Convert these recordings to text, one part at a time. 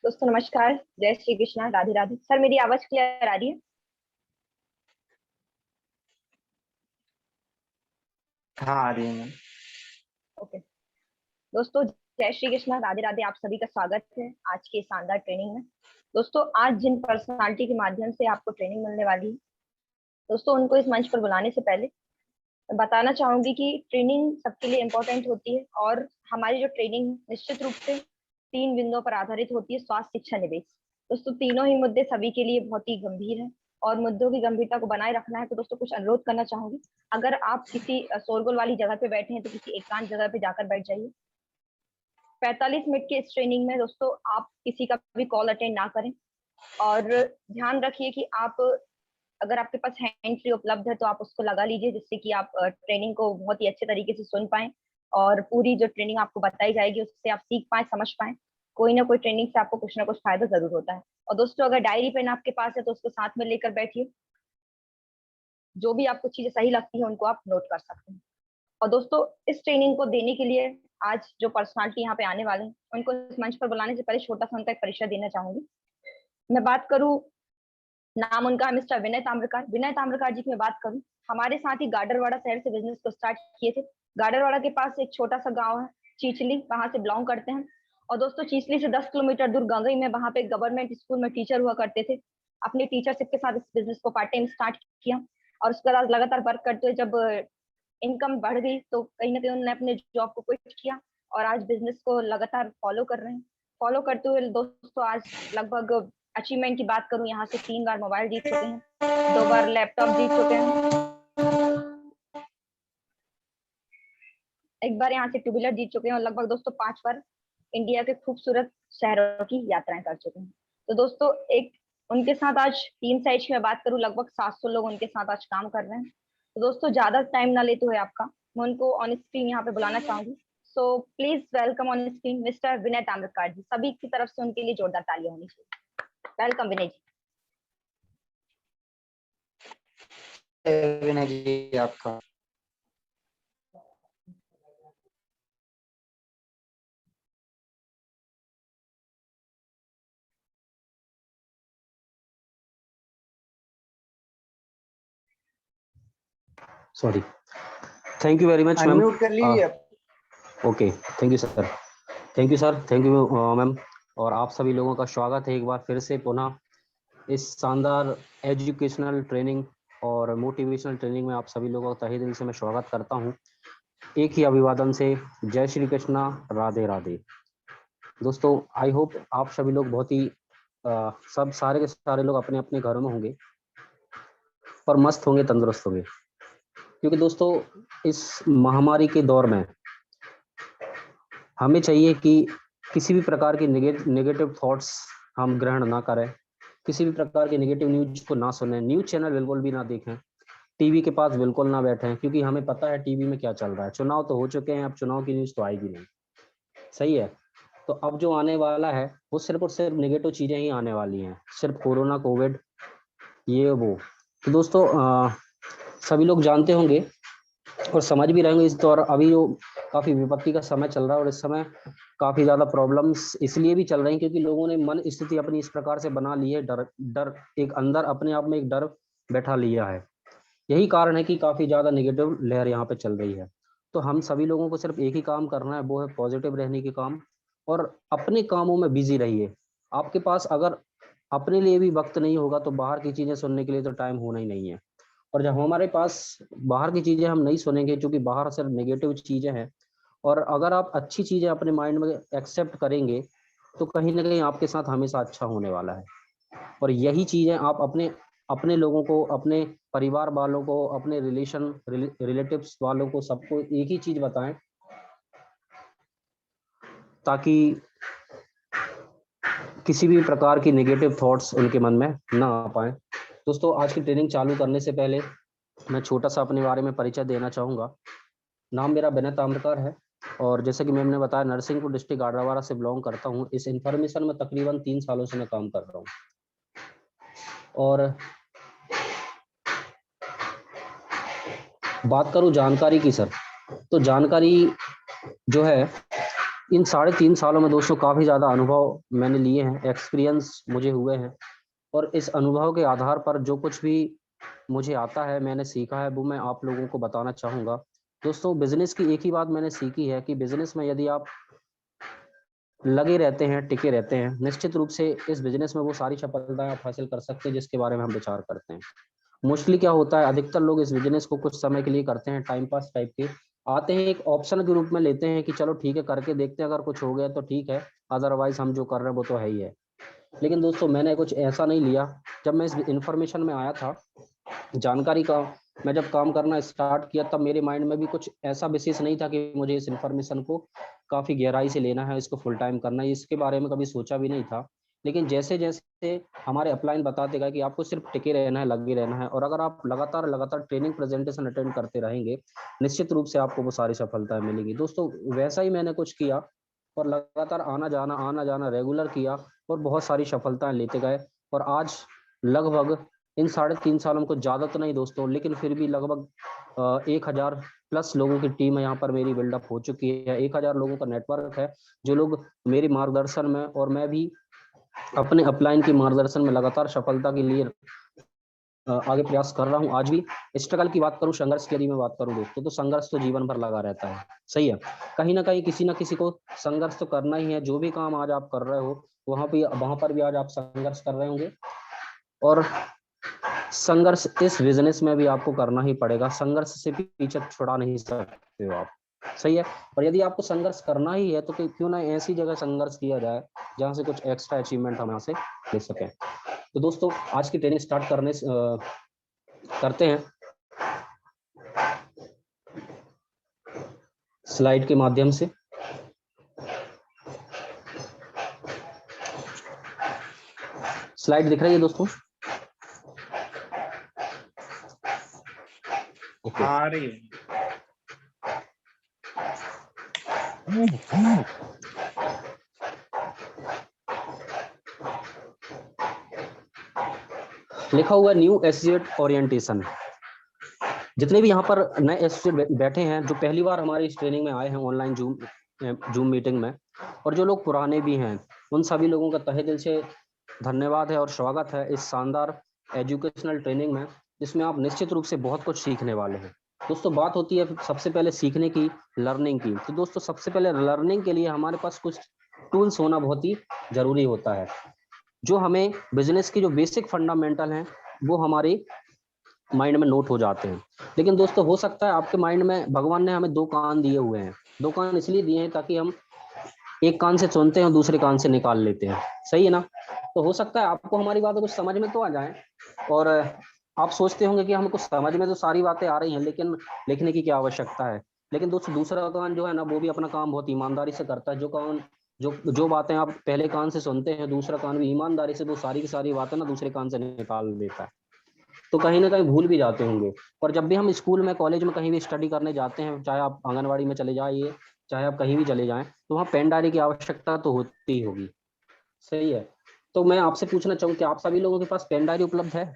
दोस्तों नमस्कार, जय श्री कृष्णा, राधे राधे। सर मेरी आवाज क्लियर आ रही है? हाँ आ रही है मैम। ओके दोस्तों, जय श्री कृष्णा, राधे राधे। आप सभी का स्वागत है आज की शानदार ट्रेनिंग में। दोस्तों आज जिन पर्सनालिटी के माध्यम से आपको ट्रेनिंग मिलने वाली है, दोस्तों उनको इस मंच पर बुलाने से पहले मैं बताना चाहूंगी कि ट्रेनिंग सबके लिए इम्पोर्टेंट होती है और हमारी जो ट्रेनिंग निश्चित रूप से 3 बिंदुओं पर आधारित होती है: स्वास्थ्य, शिक्षा, निवेश। दोस्तों तीनों ही मुद्दे सभी के लिए बहुत ही गंभीर है और मुद्दों की गंभीरता को बनाए रखना है। तो दोस्तों कुछ अनुरोध करना चाहूंगी, अगर आप किसी शोरगुल वाली जगह पे बैठे हैं तो किसी एकांत जगह पे जाकर बैठ जाइए। 45 मिनट की इस ट्रेनिंग में दोस्तों आप किसी का भी कॉल अटेंड ना करें और ध्यान रखिए कि आप, अगर आपके पास हैंड फ्री उपलब्ध है तो आप उसको लगा लीजिए, जिससे कि आप ट्रेनिंग को बहुत ही अच्छे तरीके से सुन पाएं और पूरी जो ट्रेनिंग आपको बताई जाएगी उससे आप सीख पाएं, समझ पाएं। कोई ना कोई ट्रेनिंग से आपको कुछ ना कुछ फायदा जरूर होता है। और दोस्तों अगर डायरी पेन आपके पास है तो उसको साथ में लेकर बैठिए, जो भी आपको चीजें सही लगती है उनको आप नोट कर सकते हैं। और दोस्तों इस ट्रेनिंग को देने के लिए आज जो पर्सनालिटी यहाँ पे आने वाले हैं उनको इस मंच पर बुलाने से पहले छोटा सा उनका एक परिचय देना चाहूंगी। मैं बात करूँ, नाम उनका है मिस्टर विनय ताम्रकार। विनय ताम्रकार जी की मैं बात करूं, हमारे साथ ही गाडरवाड़ा शहर से बिजनेस को स्टार्ट किए थे। गाडरवाड़ा के पास एक छोटा सा गांव है चीचली, वहां से बिलोंग करते हैं। और दोस्तों चीचली से 10 किलोमीटर दूर गंगई में, वहां पे गवर्नमेंट स्कूल में टीचर हुआ करते थे। अपने टीचरशिप के साथ इस बिजनेस को पार्ट टाइम स्टार्ट किया और उसके बाद लगातार वर्क करते हुए जब इनकम बढ़ गई तो कहीं ना कहीं उन्होंने अपने जॉब को क्विट किया और आज बिजनेस को लगातार फॉलो कर रहे हैं। फॉलो करते हुए दोस्तों आज लगभग अचीवमेंट की बात करूं, यहाँ से 3 बार मोबाइल जीत चुके हैं, 2 बार लैपटॉप जीत चुके हैं, एक बार यहाँ से टू व्हीलर जीत चुके हैं और लगभग दोस्तों 5 बार इंडिया के खूबसूरत शहरों की यात्राएं कर चुके हैं। तो दोस्तों एक उनके साथ आज टीम साइज की मैं बात करूं, लगभग 700 लोग उनके साथ आज काम कर रहे हैं। तो दोस्तों ज्यादा टाइम ना लेते हुए आपका, मैं उनको ऑन स्क्रीन यहाँ पे बुलाना चाहूंगी। So please welcome on screen mister Vinay Tamrakar ji. सभी की तरफ से उनके लिए जोरदार तालियां होनी चाहिए। वेलकम विनय जी। विनय जी आपका। Sorry, thank you very much ma'am. Unmute कर लीजिए। Okay, thank you sir, thank you sir, thank you ma'am. और आप सभी लोगों का स्वागत है एक बार फिर से पुनः इस शानदार एजुकेशनल ट्रेनिंग और मोटिवेशनल ट्रेनिंग में। आप सभी लोगों का तहे दिल से मैं स्वागत करता हूं, एक ही अभिवादन से, जय श्री कृष्णा, राधे राधे। दोस्तों आई होप आप सभी लोग बहुत ही सब सारे के सारे लोग अपने अपने घरों में होंगे और मस्त होंगे, तंदुरुस्त होंगे, क्योंकि दोस्तों इस महामारी के दौर में हमें चाहिए कि किसी भी प्रकार की नेगेटिव थॉट्स हम ग्रहण ना करें, किसी भी प्रकार की नेगेटिव न्यूज को ना सुने, न्यूज चैनल बिल्कुल भी ना देखें, टीवी के पास बिल्कुल ना बैठें, क्योंकि हमें पता है टीवी में क्या चल रहा है। चुनाव तो हो चुके हैं, अब चुनाव की न्यूज तो आएगी नहीं, सही है। तो अब जो आने वाला है वो सिर्फ और सिर्फ नेगेटिव चीजें ही आने वाली हैं, सिर्फ कोरोना, कोविड, ये वो। तो दोस्तों सभी लोग जानते होंगे और समझ भी रहेंगे, इस दौर अभी जो काफी विपत्ति का समय चल रहा है और इस समय काफी ज्यादा प्रॉब्लम्स इसलिए भी चल रही हैं क्योंकि लोगों ने मन स्थिति अपनी इस प्रकार से बना ली है, डर डर एक अंदर अपने आप में एक डर बैठा लिया है। यही कारण है कि काफी ज्यादा नेगेटिव लहर यहाँ पे चल रही है। तो हम सभी लोगों को सिर्फ एक ही काम करना है, वो है पॉजिटिव रहने के काम, और अपने कामों में बिजी रहिए। आपके पास अगर अपने लिए भी वक्त नहीं होगा तो बाहर की चीजें सुनने के लिए तो टाइम होना ही नहीं है। और जब हमारे पास बाहर की चीजें हम नहीं सुनेंगे, क्योंकि बाहर सिर्फ नेगेटिव चीजें हैं, और अगर आप अच्छी चीजें अपने माइंड में एक्सेप्ट करेंगे तो कहीं ना कहीं आपके साथ हमेशा अच्छा होने वाला है। और यही चीजें आप अपने अपने लोगों को, अपने परिवार वालों को, अपने रिलेटिव्स वालों को, सबको एक ही चीज बताएं ताकि किसी भी प्रकार की नेगेटिव थॉट्स उनके मन में ना आ पाए। दोस्तों आज की ट्रेनिंग चालू करने से पहले मैं छोटा सा अपने बारे में परिचय देना चाहूँगा। नाम मेरा विनय ताम्रकार है और जैसे कि मैम ने बताया, नरसिंहपुर डिस्ट्रिक्ट गाडरावाड़ा से बिलोंग करता हूँ। इस इंफॉर्मेशन में तकरीबन 3 सालों से मैं काम कर रहा हूँ। और बात करूँ जानकारी की सर, तो जानकारी जो है इन 3.5 सालों में दोस्तों काफी ज्यादा अनुभव मैंने लिए हैं, एक्सपीरियंस मुझे हुए हैं, और इस अनुभव के आधार पर जो कुछ भी मुझे आता है, मैंने सीखा है, वो मैं आप लोगों को बताना चाहूंगा। दोस्तों बिजनेस की एक ही बात मैंने सीखी है कि बिजनेस में यदि आप लगे रहते हैं, टिके रहते हैं, निश्चित रूप से इस बिजनेस में वो सारी सफलताएं आप हासिल कर सकते हैं जिसके बारे में हम विचार करते हैं। मोस्टली क्या होता है, अधिकतर लोग इस बिजनेस को कुछ समय के लिए करते हैं, टाइम पास टाइप के आते हैं, एक ऑप्शन के रूप में लेते हैं कि चलो ठीक है करके देखते हैं, अगर कुछ हो गया तो ठीक है, अदरवाइज हम जो कर रहे हैं वो तो है ही है। लेकिन दोस्तों मैंने कुछ ऐसा नहीं लिया। जब मैं इस इन्फॉर्मेशन में आया था, जानकारी का मैं जब काम करना स्टार्ट किया, तब मेरे माइंड में भी कुछ ऐसा विशेष नहीं था कि मुझे इस इन्फॉर्मेशन को काफी गहराई से लेना है, इसको फुल टाइम करना है, इसके बारे में कभी सोचा भी नहीं था। लेकिन जैसे जैसे हमारे अपलाइन बताते गए कि आपको सिर्फ टिके रहना है, लगे रहना है, और अगर आप लगातार लगातार ट्रेनिंग प्रेजेंटेशन अटेंड करते रहेंगे, निश्चित रूप से आपको वो सारी सफलताएं मिलेंगी। दोस्तों वैसा ही मैंने कुछ किया और लगातार आना जाना रेगुलर किया और बहुत सारी सफलताएं लेते गए। और आज लगभग इन 3.5 सालों में, कुछ ज्यादा तो नहीं दोस्तों, लेकिन फिर भी लगभग 1000 प्लस लोगों की टीम है यहाँ पर मेरी बिल्डअप हो चुकी है। 1000 लोगों का नेटवर्क है जो लोग मेरे मार्गदर्शन में, और मैं भी अपने अपलाइन के मार्गदर्शन में लगातार सफलता के लिए आगे प्रयास कर रहा हूँ। आज भी स्ट्रगल की बात करूँ, संघर्ष की यदि मैं बात करूँ दोस्तों, तो संघर्ष तो जीवन भर लगा रहता है। सही है, कहीं ना कहीं किसी ना किसी को संघर्ष तो करना ही है। जो भी काम आज आप कर रहे हो वहां पर भी आज आप संघर्ष कर रहे होंगे, और संघर्ष इस बिजनेस में भी आपको करना ही पड़ेगा। संघर्ष से पीछे छुड़ा नहीं सकते हो आप। सही है, और यदि आपको संघर्ष करना ही है तो क्यों ना ऐसी जगह संघर्ष किया जाए जहां से कुछ एक्स्ट्रा अचीवमेंट हम यहाँ से ले सकें। तो दोस्तों आज की ट्रेनिंग स्टार्ट करते हैं स्लाइड के माध्यम से। स्लाइड दिख रही है दोस्तों? आ रही है। लिखा हुआ न्यू एसोसिएट ओरिएंटेशन। जितने भी यहाँ पर नए एसोसिएट बैठे हैं, जो पहली बार हमारी इस ट्रेनिंग में आए हैं ऑनलाइन जूम मीटिंग में, और जो लोग पुराने भी हैं, उन सभी लोगों का तहे दिल से धन्यवाद है और स्वागत है इस शानदार एजुकेशनल ट्रेनिंग में, जिसमें आप निश्चित रूप से बहुत कुछ सीखने वाले हैं। दोस्तों बात होती है सबसे पहले सीखने की, लर्निंग की। तो दोस्तों सबसे पहले लर्निंग के लिए हमारे पास कुछ टूल्स होना बहुत ही जरूरी होता है, जो हमें बिजनेस की जो बेसिक फंडामेंटल हैं वो हमारे माइंड में नोट हो जाते हैं। लेकिन दोस्तों हो सकता है आपके माइंड में भगवान ने हमें 2 कान दिए हुए हैं। 2 कान इसलिए दिए हैं ताकि हम एक कान से सुनते हैं और दूसरे कान से निकाल लेते हैं। सही है ना? तो हो सकता है आपको हमारी बातें कुछ समझ में तो आ जाए, और आप सोचते होंगे कि हमको समझ में तो सारी बातें आ रही हैं, लेकिन लिखने की क्या आवश्यकता है। लेकिन दोस्तों दूसरा कान जो है ना, वो भी अपना काम बहुत ईमानदारी से करता है। जो बातें आप पहले कान से सुनते हैं, दूसरा कान भी ईमानदारी से वो सारी की सारी बातें ना दूसरे कान से निकाल देता है। तो कहीं ना कहीं भूल भी जाते होंगे। और जब भी हम स्कूल में, कॉलेज में कहीं भी स्टडी करने जाते हैं, चाहे आप आंगनवाड़ी में चले जाइए, चाहे आप कहीं भी चले जाएं, तो वहाँ पेन डायरी की आवश्यकता तो होती ही होगी। सही है, तो मैं आपसे पूछना चाहूँ कि आप सभी लोगों के पास पेन डायरी उपलब्ध है?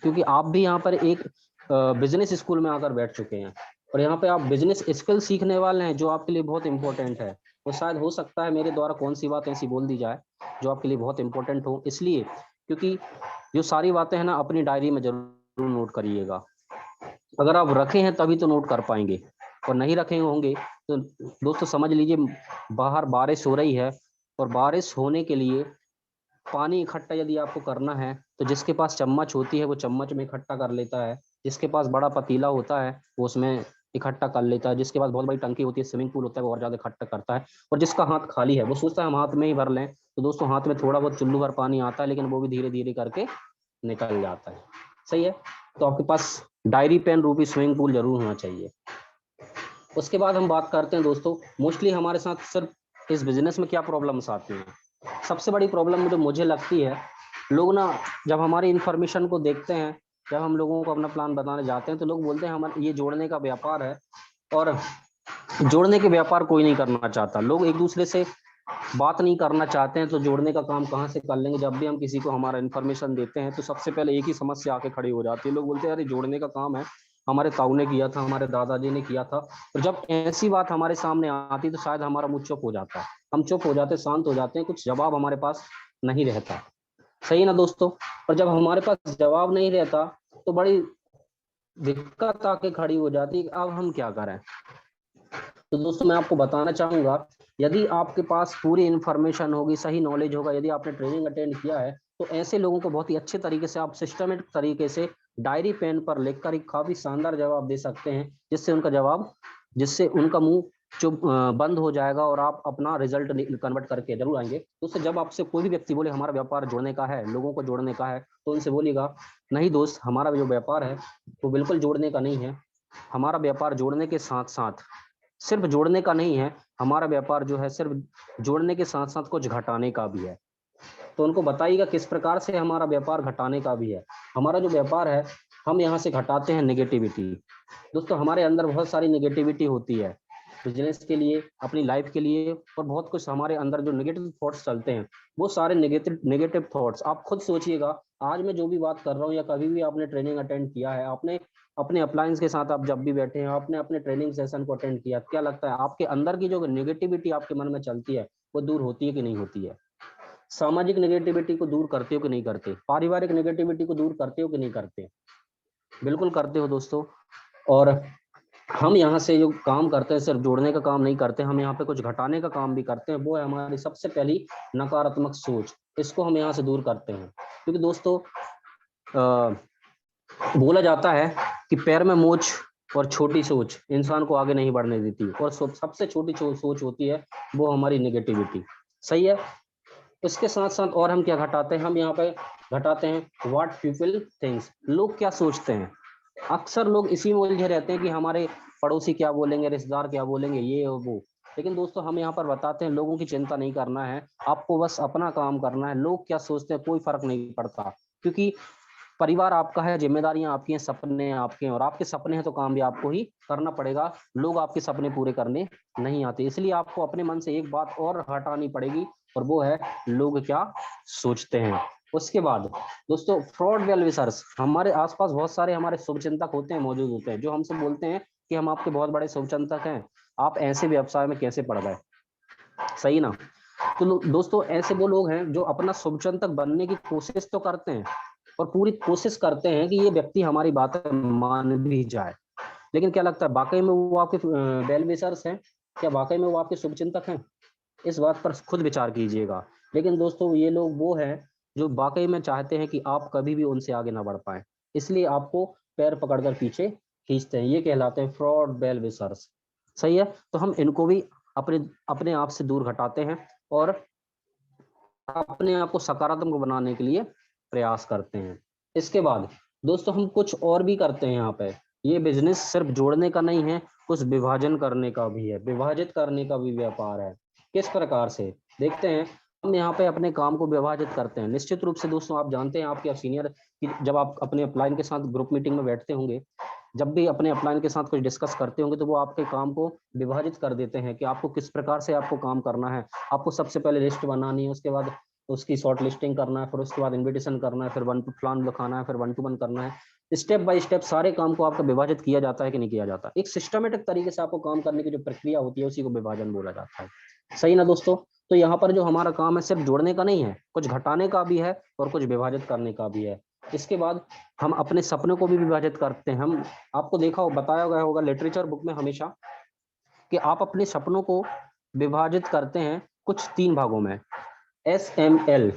क्योंकि आप भी यहाँ पर एक बिजनेस स्कूल में आकर बैठ चुके हैं, और यहाँ पे आप बिजनेस स्किल सीखने वाले हैं, जो आपके लिए बहुत इंपॉर्टेंट है। वो शायद हो सकता है मेरे द्वारा कौन सी बात ऐसी बोल दी जाए जो आपके लिए बहुत इंपॉर्टेंट हो, इसलिए क्योंकि जो सारी बातें हैं ना, अपनी डायरी में जरूर नोट करिएगा। अगर आप रखे हैं तभी तो नोट कर पाएंगे, और नहीं रखे होंगे तो दोस्तों समझ लीजिए बाहर बारिश हो रही है, और बारिश होने के लिए पानी इकट्ठा यदि आपको करना है तो जिसके पास चम्मच होती है वो चम्मच में इकट्ठा कर लेता है, जिसके पास बड़ा पतीला होता है वो उसमें इकट्ठा कर लेता है, जिसके पास बहुत बड़ी टंकी होती है, स्विमिंग पूल होता है, वो और ज्यादा इकट्ठा करता है, और जिसका हाथ खाली है वो सोचता है हम हाथ में ही भर लें। तो दोस्तों हाथ में थोड़ा बहुत चुल्लू भर पानी आता है, लेकिन वो भी धीरे धीरे करके निकल जाता है। सही है, तो आपके पास डायरी पेन रूपी स्विमिंग पूल जरूर होना चाहिए। उसके बाद हम बात करते हैं दोस्तों, मोस्टली हमारे साथ सिर्फ इस बिजनेस में क्या प्रॉब्लम्स आती हैं। सबसे बड़ी प्रॉब्लम जो मुझे लगती है, लोग ना जब हमारी इंफॉर्मेशन को देखते हैं, जब हम लोगों को अपना प्लान बताने जाते हैं, तो लोग बोलते हैं हमारा ये जोड़ने का व्यापार है, और जोड़ने के व्यापार कोई नहीं करना चाहता। लोग एक दूसरे से बात नहीं करना चाहते हैं, तो जोड़ने का काम कहाँ से कर लेंगे। जब भी हम किसी को हमारा इन्फॉर्मेशन देते हैं तो सबसे पहले एक ही समस्या आके खड़ी हो जाती है, लोग बोलते हैं अरे जोड़ने का काम है, हमारे ताऊ ने किया था, हमारे दादाजी ने किया था। तो जब ऐसी बात हमारे सामने आती तो शायद हमारा मुंह चुप हो जाता है, हम चुप हो जाते, शांत हो जाते हैं, कुछ जवाब हमारे पास नहीं रहता। सही ना दोस्तों? और जब हमारे पास जवाब नहीं रहता तो बड़ी दिक्कत आके खड़ी हो जाती है, अब हम क्या करें। तो दोस्तों मैं आपको बताना चाहूंगा, यदि आपके पास पूरी इंफॉर्मेशन होगी, सही नॉलेज होगा, यदि आपने ट्रेनिंग अटेंड किया है, तो ऐसे लोगों को बहुत ही अच्छे तरीके से आप सिस्टमेटिक तरीके से डायरी पेन पर लिखकर एक काफी शानदार जवाब दे सकते हैं, जिससे उनका मुंह चुप बंद हो जाएगा और आप अपना रिजल्ट कन्वर्ट करके जरूर आएंगे। तो उससे जब आपसे कोई भी व्यक्ति बोले हमारा व्यापार जोड़ने का है, लोगों को जोड़ने का है, तो उनसे बोलिएगा नहीं दोस्त, हमारा जो व्यापार है वो बिल्कुल जोड़ने का नहीं है। हमारा व्यापार जोड़ने के साथ साथ, सिर्फ जोड़ने का नहीं है, हमारा व्यापार जो है सिर्फ जोड़ने के साथ साथ कुछ घटाने का भी है। तो उनको बताइएगा किस प्रकार से हमारा व्यापार घटाने का भी है। हमारा जो व्यापार है, हम यहाँ से घटाते हैं नेगेटिविटी। दोस्तों हमारे अंदर बहुत सारी नेगेटिविटी होती है, बिजनेस के लिए, अपनी लाइफ के लिए, और बहुत कुछ हमारे अंदर जो नेगेटिव थॉट्स चलते हैं, वो सारे नेगेटिव थॉट्स आप खुद सोचिएगा। आज मैं जो भी बात कर रहा हूँ या कभी भी आपने ट्रेनिंग अटेंड किया है, आपने अपने अप्लायंस के साथ आप जब भी बैठे हैं, आपने अपने ट्रेनिंग सेशन को अटेंड किया, क्या लगता है आपके अंदर की जो नेगेटिविटी आपके मन में चलती है वो दूर होती है कि नहीं होती है? सामाजिक नेगेटिविटी को दूर करते हो कि नहीं करते? पारिवारिक नेगेटिविटी को दूर करते हो कि नहीं करते? बिल्कुल करते हो दोस्तों। और हम यहाँ से जो काम करते हैं, सिर्फ जोड़ने का काम नहीं करते, हम यहाँ पे कुछ घटाने का काम भी करते हैं। वो है हमारी सबसे पहली नकारात्मक सोच, इसको हम यहाँ से दूर करते हैं। क्योंकि दोस्तों बोला जाता है कि पैर में मोच और छोटी सोच इंसान को आगे नहीं बढ़ने देती, और सबसे छोटी सोच होती है वो हमारी नेगेटिविटी। सही है? इसके साथ साथ और हम क्या घटाते हैं, हम यहाँ पे घटाते हैं व्हाट पीपल थिंक्स, लोग क्या सोचते हैं। अक्सर लोग इसी में उलझे रहते हैं कि हमारे पड़ोसी क्या बोलेंगे, रिश्तेदार क्या बोलेंगे, ये और वो। लेकिन दोस्तों हम यहाँ पर बताते हैं लोगों की चिंता नहीं करना है, आपको बस अपना काम करना है। लोग क्या सोचते हैं कोई फर्क नहीं पड़ता, क्योंकि परिवार आपका है, जिम्मेदारियां आपकी हैं, सपने आपके हैं, और आपके सपने हैं तो काम भी आपको ही करना पड़ेगा। लोग आपके सपने पूरे करने नहीं आते, इसलिए आपको अपने मन से एक बात और हटानी पड़ेगी, और वो है लोग क्या सोचते हैं। उसके बाद दोस्तों फ्रॉड वेल विशर्स, हमारे आसपास बहुत सारे हमारे शुभचिंतक होते हैं, मौजूद होते हैं, जो हमसे बोलते हैं कि हम आपके बहुत बड़े शुभचिंतक हैं, आप ऐसे व्यवसाय में कैसे पड़ गए। सही ना? तो दोस्तों ऐसे वो लोग हैं जो अपना शुभचिंतक बनने की कोशिश तो करते हैं, और पूरी कोशिश करते हैं कि ये व्यक्ति हमारी बातें मान भी जाए। लेकिन क्या लगता है वाकई में वो आपके वेल विशर्स हैं? क्या वाकई में वो आपके शुभचिंतक हैं? इस बात पर खुद विचार कीजिएगा। लेकिन दोस्तों ये लोग वो हैं जो वाकई में चाहते हैं कि आप कभी भी उनसे आगे ना बढ़ पाए, इसलिए आपको पैर पकड़कर पीछे खींचते हैं। ये कहलाते हैं फ्रॉड वेल विशर्स। सही है? तो हम इनको भी अपने अपने आप से दूर घटाते हैं, और अपने आप को सकारात्मक बनाने के लिए प्रयास करते हैं। इसके बाद दोस्तों हम कुछ और भी करते हैं यहाँ पे। ये बिजनेस सिर्फ जोड़ने का नहीं है, कुछ विभाजन करने का भी है, विभाजित करने का भी व्यापार है। किस प्रकार से देखते हैं? हम यहाँ पे अपने काम को विभाजित करते हैं। निश्चित रूप से दोस्तों आप जानते हैं, आपके सीनियर जब आप अपने अपलाइन के साथ ग्रुप मीटिंग में बैठते होंगे, जब भी अपने अपलाइन के साथ कुछ डिस्कस करते होंगे, तो वो आपके काम को विभाजित कर देते हैं कि आपको किस प्रकार से आपको काम करना है। आपको सबसे पहले लिस्ट बनानी है, उसके बाद उसकी शॉर्ट लिस्टिंग करना है, फिर उसके बाद इन्विटेशन करना है, फिर वन टू प्लान लिखाना है, फिर 1 to 1 करना है। स्टेप बाय स्टेप सारे काम को आपका विभाजित किया जाता है कि नहीं किया जाता? एक सिस्टमेटिक तरीके से आपको काम करने की जो प्रक्रिया होती है उसी को विभाजन बोला जाता है। सही ना दोस्तों? तो यहाँ पर जो हमारा काम है सिर्फ जोड़ने का नहीं है, कुछ घटाने का भी है और कुछ विभाजित करने का भी है। इसके बाद हम अपने सपनों को भी विभाजित करते हैं। हम आपको देखा हो, बताया गया होगा लिटरेचर बुक में हमेशा कि आप अपने सपनों को विभाजित करते हैं कुछ 3 भागों में। SML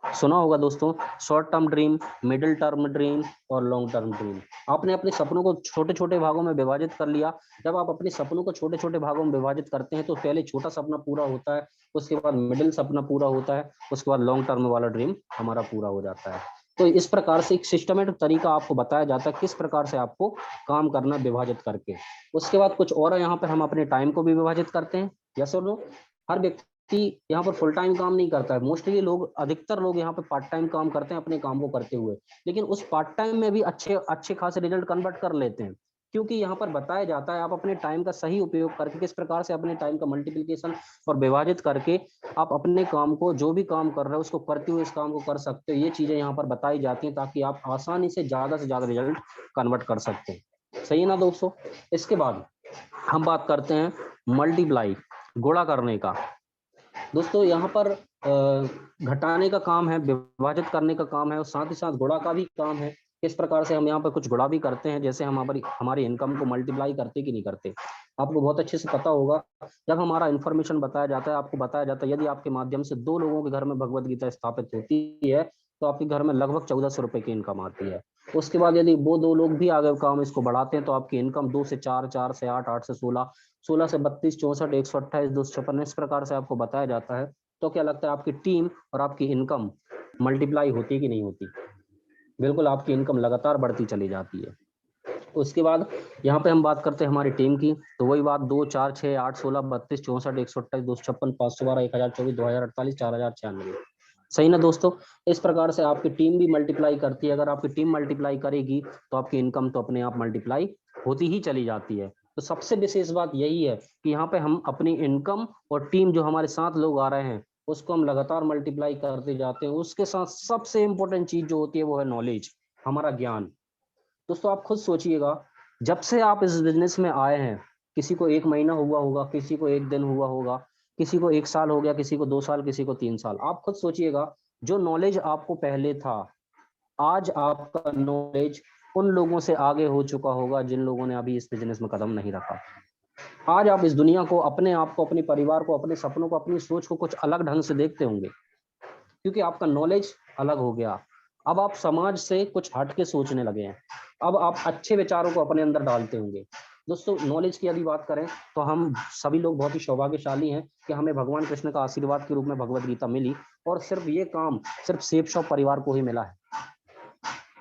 सुना होगा दोस्तों, short term dream, middle term dream और लॉन्ग टर्म ड्रीम। आपने अपने सपनों को छोटे छोटे भागों में विभाजित कर लिया। जब आप अपने सपनों को छोटे छोटे भागों में विभाजित करते हैं तो पहले छोटा सपना पूरा होता है, उसके बाद मिडिल सपना पूरा होता है, उसके बाद लॉन्ग टर्म वाला ड्रीम हमारा पूरा हो जाता है। तो इस प्रकार से एक सिस्टमेटिक तरीका आपको बताया जाता है किस प्रकार से आपको काम करना विभाजित करके। उसके बाद कुछ और यहाँ पर हम अपने टाइम को भी विभाजित करते हैं। यस और नो? हर व्यक्ति यहाँ पर फुल टाइम काम नहीं करता है। मोस्टली लोग, अधिकतर लोग यहाँ पे पार्ट टाइम काम करते हैं अपने काम को करते हुए, लेकिन उस पार्ट टाइम में भी अच्छे खासे रिजल्ट कन्वर्ट कर लेते हैं, क्योंकि यहाँ पर बताया जाता है आप अपने टाइम का सही उपयोग करके किस प्रकार से अपने टाइम का मल्टीप्लिकेशन और विभाजित करके आप अपने काम को, जो भी काम कर रहे हो उसको करते हुए इस काम को कर सकते हो। ये चीजें यहाँ पर बताई जाती हैं ताकि आप आसानी से ज्यादा रिजल्ट कन्वर्ट कर सकते हैं। सही है ना दोस्तों। इसके बाद हम बात करते हैं मल्टीप्लाई, गुणा करने का। दोस्तों यहाँ पर घटाने का काम है, विभाजित करने का काम है और साथ ही साथ गुणा का भी काम है। किस प्रकार से हम यहाँ पर कुछ गुणा भी करते हैं, जैसे हम हमारी इनकम को मल्टीप्लाई करते कि नहीं करते। आपको बहुत अच्छे से पता होगा, जब हमारा इन्फॉर्मेशन बताया जाता है, आपको बताया जाता है यदि आपके माध्यम से 2 लोगों के घर में भगवत गीता स्थापित होती है तो आपके घर में लगभग 1400 रुपए की इनकम आती है। उसके बाद यदि वो 2 लोग भी आगे काम इसको बढ़ाते हैं तो आपकी इनकम 2 से 4, 4 से 8, 8 से 16, 16 से 32, 64, 128, 256 इस प्रकार से आपको बताया जाता है। तो क्या लगता है आपकी टीम और आपकी इनकम मल्टीप्लाई होती कि नहीं होती? बिल्कुल, आपकी इनकम लगातार बढ़ती चली जाती है। उसके बाद यहाँ पे हम बात करते हैं हमारी टीम की, तो वही बात 2, 4, 6, 8, 16, 32, 64, 128, 256, 512, 1024, 2048, 4096। सही ना दोस्तों। इस प्रकार से आपकी टीम भी मल्टीप्लाई करती है। अगर आपकी टीम मल्टीप्लाई करेगी तो आपकी इनकम तो अपने आप मल्टीप्लाई होती ही चली जाती है। तो सबसे विशेष बात यही है कि यहाँ पे हम अपनी इनकम और टीम जो हमारे साथ लोग आ रहे हैं उसको हम लगातार मल्टीप्लाई करते जाते हैं। उसके साथ सबसे इंपॉर्टेंट चीज जो होती है वो है नॉलेज, हमारा ज्ञान। दोस्तों आप खुद सोचिएगा, जब से आप इस बिजनेस में आए हैं, किसी को 1 महीना हुआ होगा, किसी को 1 दिन हुआ होगा, किसी को 1 साल हो गया, किसी को 2 साल, किसी को 3 साल। आप खुद सोचिएगा, जो नॉलेज आपको पहले था, आज आपका नॉलेज उन लोगों से आगे हो चुका होगा जिन लोगों ने अभी इस बिजनेस में कदम नहीं रखा। आज आप इस दुनिया को, अपने आप को, अपने परिवार को, अपने सपनों को, अपनी सोच को कुछ अलग ढंग से देखते होंगे, क्योंकि आपका नॉलेज अलग हो गया। अब आप समाज से कुछ हट के सोचने लगे हैं। अब आप अच्छे विचारों को अपने अंदर डालते होंगे। दोस्तों नॉलेज की यदि बात करें तो हम सभी लोग बहुत ही सौभाग्यशाली हैं कि हमें भगवान कृष्ण का आशीर्वाद के रूप में भगवत गीता मिली, और सिर्फ ये काम सिर्फ सेफ शॉप परिवार को ही मिला है।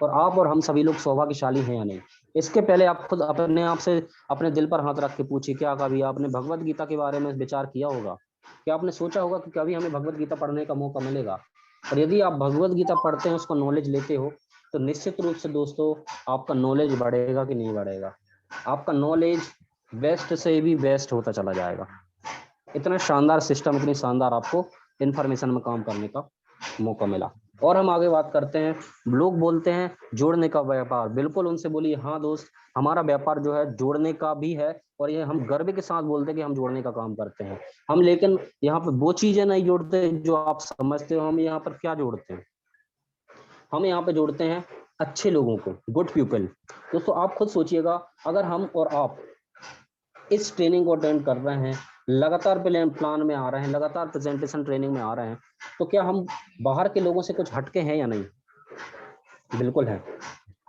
और आप और हम सभी लोग सौभाग्यशाली हैं या नहीं? इसके पहले आप खुद अपने आप से अपने दिल पर हाथ रख के पूछिए, क्या कभी आपने भगवत गीता के बारे में विचार किया होगा? क्या आपने सोचा होगा कि कभी हमें भगवत गीता पढ़ने का मौका मिलेगा? और यदि आप भगवत गीता पढ़ते हैं, उसका नॉलेज लेते हो, तो निश्चित रूप से दोस्तों आपका नॉलेज बढ़ेगा कि नहीं बढ़ेगा? आपका नॉलेज बेस्ट से भी बेस्ट होता चला जाएगा। इतना शानदार सिस्टम, इतनी शानदार आपको इंफॉर्मेशन में काम करने का मौका मिला। और हम आगे बात करते हैं, लोग बोलते हैं जोड़ने का व्यापार। बिल्कुल उनसे बोलिए, हाँ दोस्त, हमारा व्यापार जो है जोड़ने का भी है, और ये हम गर्व के साथ बोलते हैं कि हम जोड़ने का काम करते हैं। हम लेकिन यहाँ पे वो चीजें नहीं जोड़ते जो आप समझते हो। हम यहाँ पर क्या जोड़ते हैं? हम यहाँ पे जोड़ते हैं अच्छे लोगों को, गुड पीपल। दोस्तों आप खुद सोचिएगा, अगर हम और आप इस ट्रेनिंग को अटेंड कर रहे हैं, लगातार प्लान में आ रहे हैं, लगातार प्रेजेंटेशन ट्रेनिंग में आ रहे हैं, तो क्या हम बाहर के लोगों से कुछ हटके हैं या नहीं? बिल्कुल है।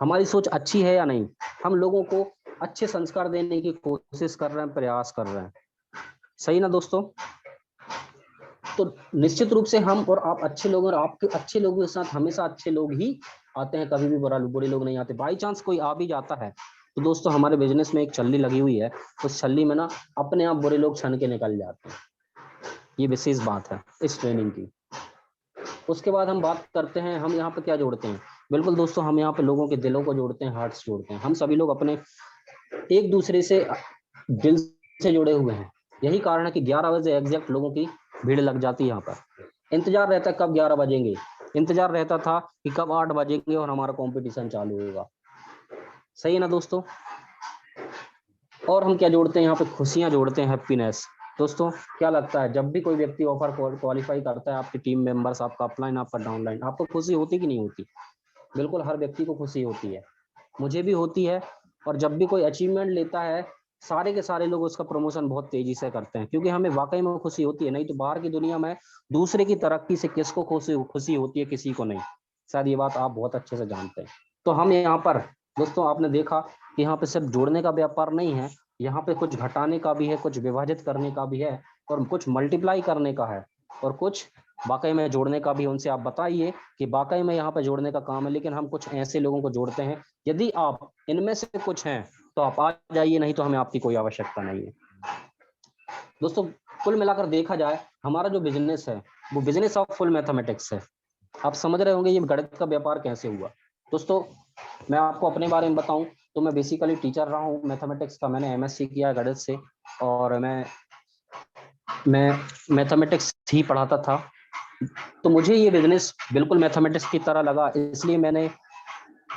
हमारी सोच अच्छी है या नहीं? हम लोगों को अच्छे संस्कार देने की कोशिश कर रहे हैं, प्रयास कर रहे हैं। सही ना दोस्तों। तो निश्चित रूप से हम और आप अच्छे लोग, और आपके अच्छे लोगों के साथ हमेशा अच्छे लोग ही आते हैं, कभी भी बुरे लोग नहीं आते। बाई चांस कोई आ भी जाता है तो दोस्तों हमारे बिजनेस में एक छल्ली लगी हुई है, उस छल्ली में ना अपने आप बुरे लोग छन के निकल जाते हैं। ये विशेष बात है इस ट्रेनिंग की। उसके बाद हम बात करते हैं, हम यहाँ पे क्या जोड़ते हैं। बिल्कुल दोस्तों, हम यहाँ पे लोगों के दिलों को जोड़ते हैं, हार्ट्स जोड़ते हैं। हम सभी लोग अपने एक दूसरे से दिल से जुड़े हुए हैं। यही कारण है कि 11 बजे एग्जैक्ट लोगों की भीड़ लग जाती है यहाँ पर। इंतजार रहता है कब 11 बजेंगे, इंतजार रहता था कि कब 8 बजेंगे और हमारा कंपटीशन चालू होगा। सही है ना दोस्तों। और हम क्या जोड़ते हैं यहाँ पे? खुशियां जोड़ते हैं, हैप्पीनेस। दोस्तों क्या लगता है, जब भी कोई व्यक्ति ऑफर क्वालिफाई करता है, आपकी टीम मेंबर्स, आपका अपलाइन, आपका डाउनलाइन, आपको खुशी होती कि नहीं होती? बिल्कुल हर व्यक्ति को खुशी होती है, मुझे भी होती है। और जब भी कोई अचीवमेंट लेता है, सारे के सारे लोग उसका प्रमोशन बहुत तेजी से करते हैं, क्योंकि हमें वाकई में खुशी होती है। नहीं तो बाहर की दुनिया में दूसरे की तरक्की से किसको खुशी होती है? किसी को नहीं। शायद ये बात आप बहुत अच्छे से जानते हैं। तो हम यहाँ पर दोस्तों, आपने देखा कि यहाँ पे सिर्फ जोड़ने का व्यापार नहीं है, यहाँ पे कुछ घटाने का भी है, कुछ विभाजित करने का भी है, और कुछ मल्टीप्लाई करने का है, और कुछ वाकई में जोड़ने का भी। उनसे आप बताइए कि वाकई में यहाँ पे जोड़ने का काम है, लेकिन हम कुछ ऐसे लोगों को जोड़ते हैं। यदि आप इनमें से कुछ हैं तो आप आ जाइए, नहीं तो हमें आपकी कोई आवश्यकता नहीं है। दोस्तों कुल मिलाकर देखा जाए, हमारा जो बिजनेस है वो बिजनेस ऑफ फुल मैथमेटिक्स है। आप समझ रहे होंगे ये गणित का व्यापार कैसे हुआ। दोस्तों मैं आपको अपने बारे में बताऊं तो मैं बेसिकली टीचर रहा हूँ मैथमेटिक्स का। मैंने एमएससी किया गणित से, और मैं मैथमेटिक्स ही पढ़ाता था। तो मुझे ये बिजनेस बिल्कुल मैथमेटिक्स की तरह लगा, इसलिए मैंने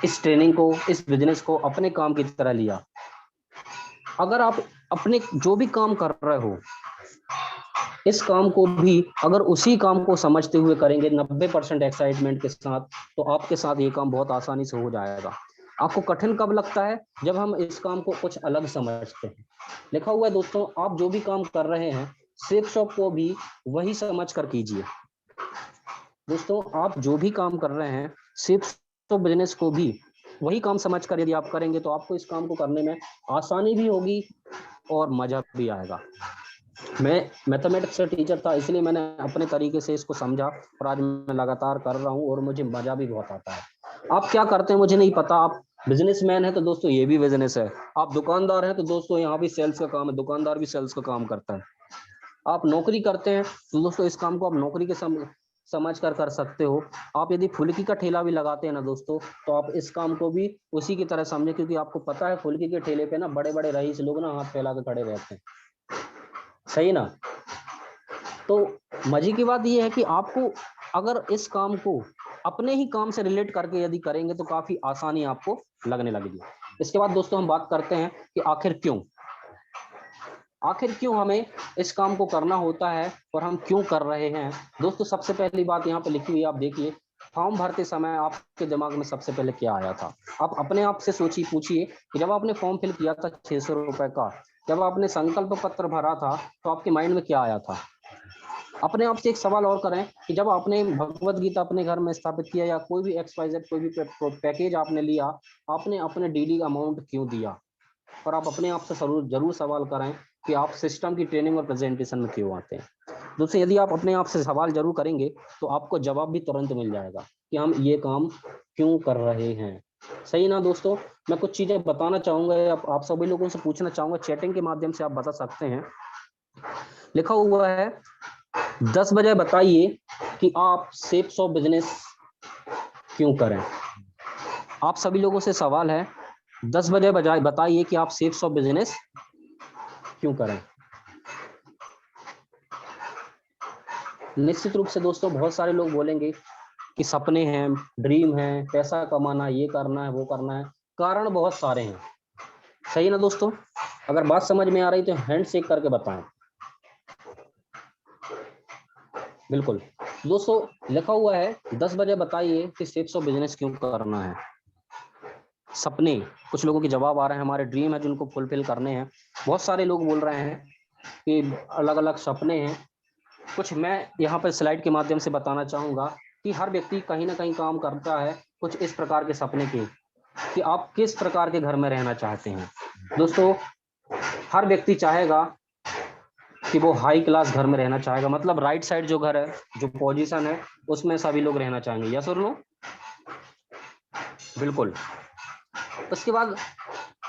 इस ट्रेनिंग को, इस बिजनेस को अपने काम की तरह लिया। अगर आप अपने जो भी काम कर रहे हो, इस काम को भी अगर उसी काम को समझते हुए करेंगे 90% एक्साइटमेंट के साथ, तो आपके साथ ये काम बहुत आसानी से हो जाएगा। आपको कठिन कब लगता है? जब हम इस काम को कुछ अलग समझते हैं। लिखा हुआ है दोस्तों, आप जो भी काम कर रहे हैं सेफ शॉप को भी वही समझ कर कीजिए। दोस्तों, आप जो भी काम कर रहे हैं सेफ शॉप बिजनेस को भी वही काम समझ कर यदि आप करेंगे तो आपको इस काम को करने में आसानी भी होगी और मजा भी आएगा। मैं मैथमेटिक्स का टीचर था, इसलिए मैंने अपने तरीके से इसको समझा और आज मैं लगातार कर रहा हूँ और मुझे मजा भी बहुत आता है। आप क्या करते हैं मुझे नहीं पता। आप बिजनेसमैन है तो दोस्तों ये भी बिजनेस है। आप दुकानदार हैं तो दोस्तों यहाँ भी सेल्स का काम है, दुकानदार भी सेल्स का काम करता है। आप नौकरी करते हैं तो दोस्तों इस काम को आप नौकरी के समझ कर सकते हो। आप यदि फुल्की का ठेला भी लगाते हैं ना दोस्तों, तो आप इस काम को भी उसी की तरह समझे, क्योंकि आपको पता है फुल्की के ठेले पे ना बड़े बड़े रईस लोग ना हाथ फैला के खड़े रहते हैं, सही ना। तो मजे की बात यह है कि आपको अगर इस काम को अपने ही काम से रिलेट करके यदि करेंगे तो काफी आसानी आपको लगने लगेगी। इसके बाद दोस्तों हम बात करते हैं कि आखिर क्यों हमें इस काम को करना होता है और हम क्यों कर रहे हैं। दोस्तों सबसे पहली बात यहाँ पे लिखी हुई आप देखिए, फॉर्म भरते समय आपके दिमाग में सबसे पहले क्या आया था? आप अपने आप से सोचिए, पूछिए कि जब आपने फॉर्म फिल किया था 600 रुपए का, जब आपने संकल्प पत्र भरा था तो आपके माइंड में क्या आया था? अपने आप से एक सवाल और करें कि जब आपने भगवत गीता अपने घर में स्थापित किया या कोई भी XYZ कोई भी पैकेज आपने लिया, आपने अपने डेली अमाउंट क्यों दिया? और आप अपने आप से जरूर सवाल करें कि आप सिस्टम की ट्रेनिंग और प्रेजेंटेशन में क्यों आते हैं। दोस्तों यदि आप अपने आप से सवाल जरूर करेंगे तो आपको जवाब भी तुरंत मिल जाएगा कि हम ये काम क्यों कर रहे हैं, सही ना दोस्तों। मैं कुछ चीजें बताना चाहूंगा, आप सभी लोगों से पूछना चाहूंगा, चैटिंग के माध्यम से आप बता सकते हैं। लिखा हुआ है 10 बजे बताइए कि आप सेफ शॉप बिजनेस क्यों करें। आप सभी लोगों से सवाल है, 10 बजे बजाय बताइए कि आप सेफ शॉप बिजनेस क्यों करें। निश्चित रूप से दोस्तों बहुत सारे लोग बोलेंगे कि सपने हैं, ड्रीम है, पैसा कमाना, ये करना है, वो करना है। कारण बहुत सारे हैं, सही ना दोस्तों। अगर बात समझ में आ रही तो हैंड शेक करके बताएं। बिल्कुल दोस्तों, लिखा हुआ है 10 बजे बताइए कि सेफ शॉप बिजनेस क्यों करना है। सपने, कुछ लोगों के जवाब आ रहे हैं, हमारे ड्रीम है जिनको फुलफिल करने हैं। बहुत सारे लोग बोल रहे हैं कि अलग अलग सपने हैं। कुछ मैं यहाँ पर स्लाइड के माध्यम से बताना चाहूंगा कि हर व्यक्ति कहीं ना कहीं काम करता है कुछ इस प्रकार के सपने के, कि आप किस प्रकार के घर में रहना चाहते हैं। दोस्तों हर व्यक्ति चाहेगा कि वो हाई क्लास घर में रहना चाहेगा, मतलब राइट साइड जो घर है, जो पोजीशन है, उसमें सभी लोग रहना चाहेंगे, यस और नो? बिल्कुल। उसके बाद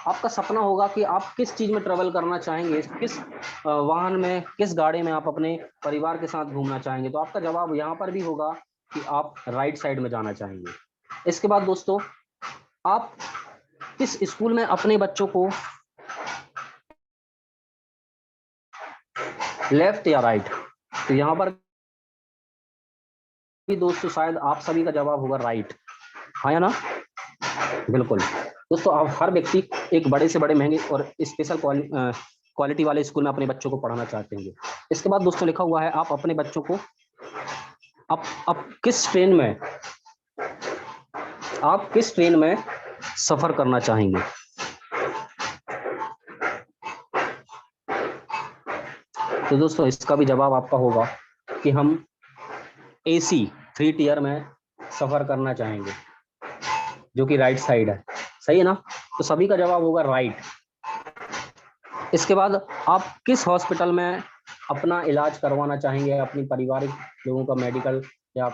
आपका सपना होगा कि आप किस चीज में ट्रेवल करना चाहेंगे, किस वाहन में, किस गाड़ी में आप अपने परिवार के साथ घूमना चाहेंगे। तो आपका जवाब यहाँ पर भी होगा कि आप राइट साइड में जाना चाहेंगे। इसके बाद दोस्तों आप किस स्कूल में अपने बच्चों को, लेफ्ट या राइट? तो यहाँ पर भी दोस्तों शायद आप सभी का जवाब होगा राइट, हाँ या ना? बिल्कुल दोस्तों, आप हर व्यक्ति एक बड़े से बड़े महंगे और स्पेशल क्वालिटी वाले स्कूल में अपने बच्चों को पढ़ाना चाहते हैं। इसके बाद दोस्तों लिखा हुआ है आप अपने बच्चों को आप किस ट्रेन में सफर करना चाहेंगे। तो दोस्तों इसका भी जवाब आपका होगा कि हम AC 3 टियर में सफर करना चाहेंगे, जो कि राइट साइड है, सही है ना। तो सभी का जवाब होगा राइट। इसके बाद आप किस हॉस्पिटल में अपना इलाज करवाना चाहेंगे, अपनी पारिवारिक लोगों का मेडिकल या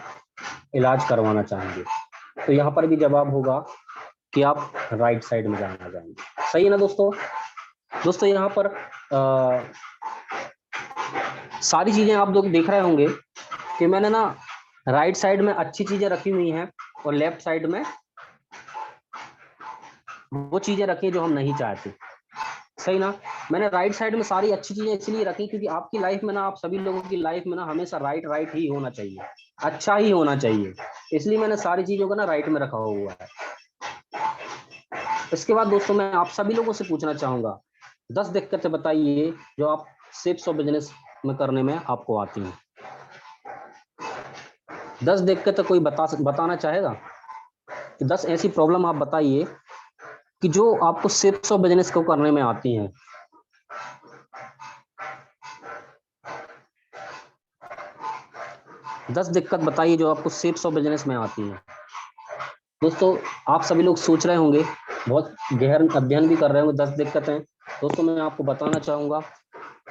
इलाज करवाना चाहेंगे। तो यहाँ पर भी जवाब होगा कि आप राइट साइड में जाना चाहेंगे, सही है ना दोस्तों। दोस्तों यहाँ पर सारी चीजें आप लोग देख रहे होंगे कि मैंने ना राइट साइड में अच्छी चीजें रखी हुई हैं और लेफ्ट साइड में वो चीजें रखी जो हम नहीं चाहते, सही ना। मैंने राइट साइड में सारी अच्छी चीजें इसलिए रखी क्योंकि आपकी लाइफ में ना, आप सभी लोगों की लाइफ में ना हमेशा राइट ही होना चाहिए, अच्छा ही होना चाहिए, इसलिए मैंने सारी चीजों को ना राइट में रखा हुआ है। इसके बाद दोस्तों मैं आप सभी लोगों से पूछना चाहूंगा 10 दिक्कतें बताइए जो आप शिप्स और बिजनेस में करने में आपको आती हैं। 10 दिक्कतें कोई बताना चाहेगा कि 10 ऐसी प्रॉब्लम आप बताइए कि जो आपको शिप्स और बिजनेस को करने में आती हैं। दस दिक्कत बताइए जो आपको शिप्स और बिजनेस में आती है। दोस्तों आप सभी लोग सोच रहे होंगे, बहुत गहन अध्ययन भी कर रहे होंगे। 10 दिक्कतें दोस्तों मैं आपको बताना चाहूंगा,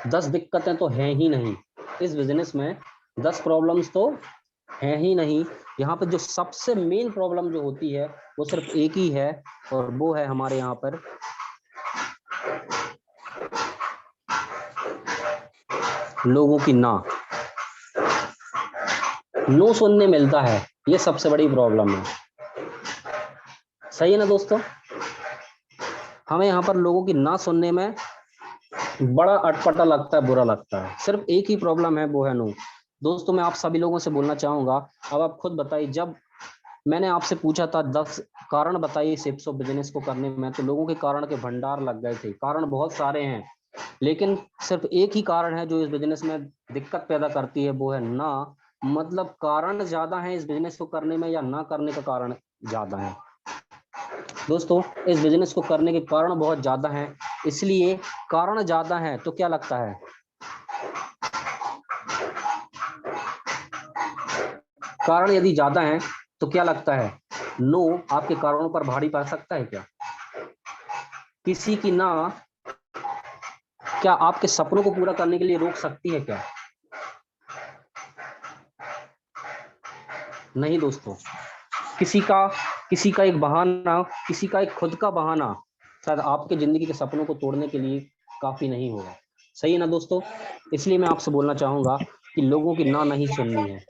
10 दिक्कतें तो हैं ही नहीं इस बिजनेस में, 10 प्रॉब्लम्स तो हैं ही नहीं। यहाँ पर जो सबसे मेन प्रॉब्लम जो होती है वो सिर्फ एक ही है, और वो है हमारे यहाँ पर लोगों की नो सुनने मिलता है। ये सबसे बड़ी प्रॉब्लम है, सही है ना दोस्तों। हमें यहाँ पर लोगों की ना सुनने में बड़ा अटपटा लगता है, बुरा लगता है। सिर्फ एक ही प्रॉब्लम है, वो है नो। दोस्तों मैं आप सभी लोगों से बोलना चाहूंगा, अब आप खुद बताइए, जब मैंने आपसे पूछा था 10 कारण बताइए शिप्स ऑफ बिजनेस को करने में, तो लोगों के कारण के भंडार लग गए थे। कारण बहुत सारे हैं, लेकिन सिर्फ एक ही कारण है जो इस बिजनेस में दिक्कत पैदा करती है, वो है ना। मतलब कारण ज्यादा है इस बिजनेस को करने में, या ना करने का कारण ज्यादा है। दोस्तों इस बिजनेस को करने के कारण बहुत ज्यादा हैं, इसलिए कारण ज्यादा है तो क्या लगता है, कारण यदि ज्यादा है तो क्या लगता है, नो आपके कारणों पर भारी पड़ सकता है क्या? किसी की ना क्या आपके सपनों को पूरा करने के लिए रोक सकती है क्या? नहीं दोस्तों, किसी का एक बहाना, किसी का एक खुद का बहाना शायद आपके जिंदगी के सपनों को तोड़ने के लिए काफी नहीं होगा, सही है ना दोस्तों। इसलिए मैं आपसे बोलना चाहूंगा कि लोगों की ना नहीं सुननी है।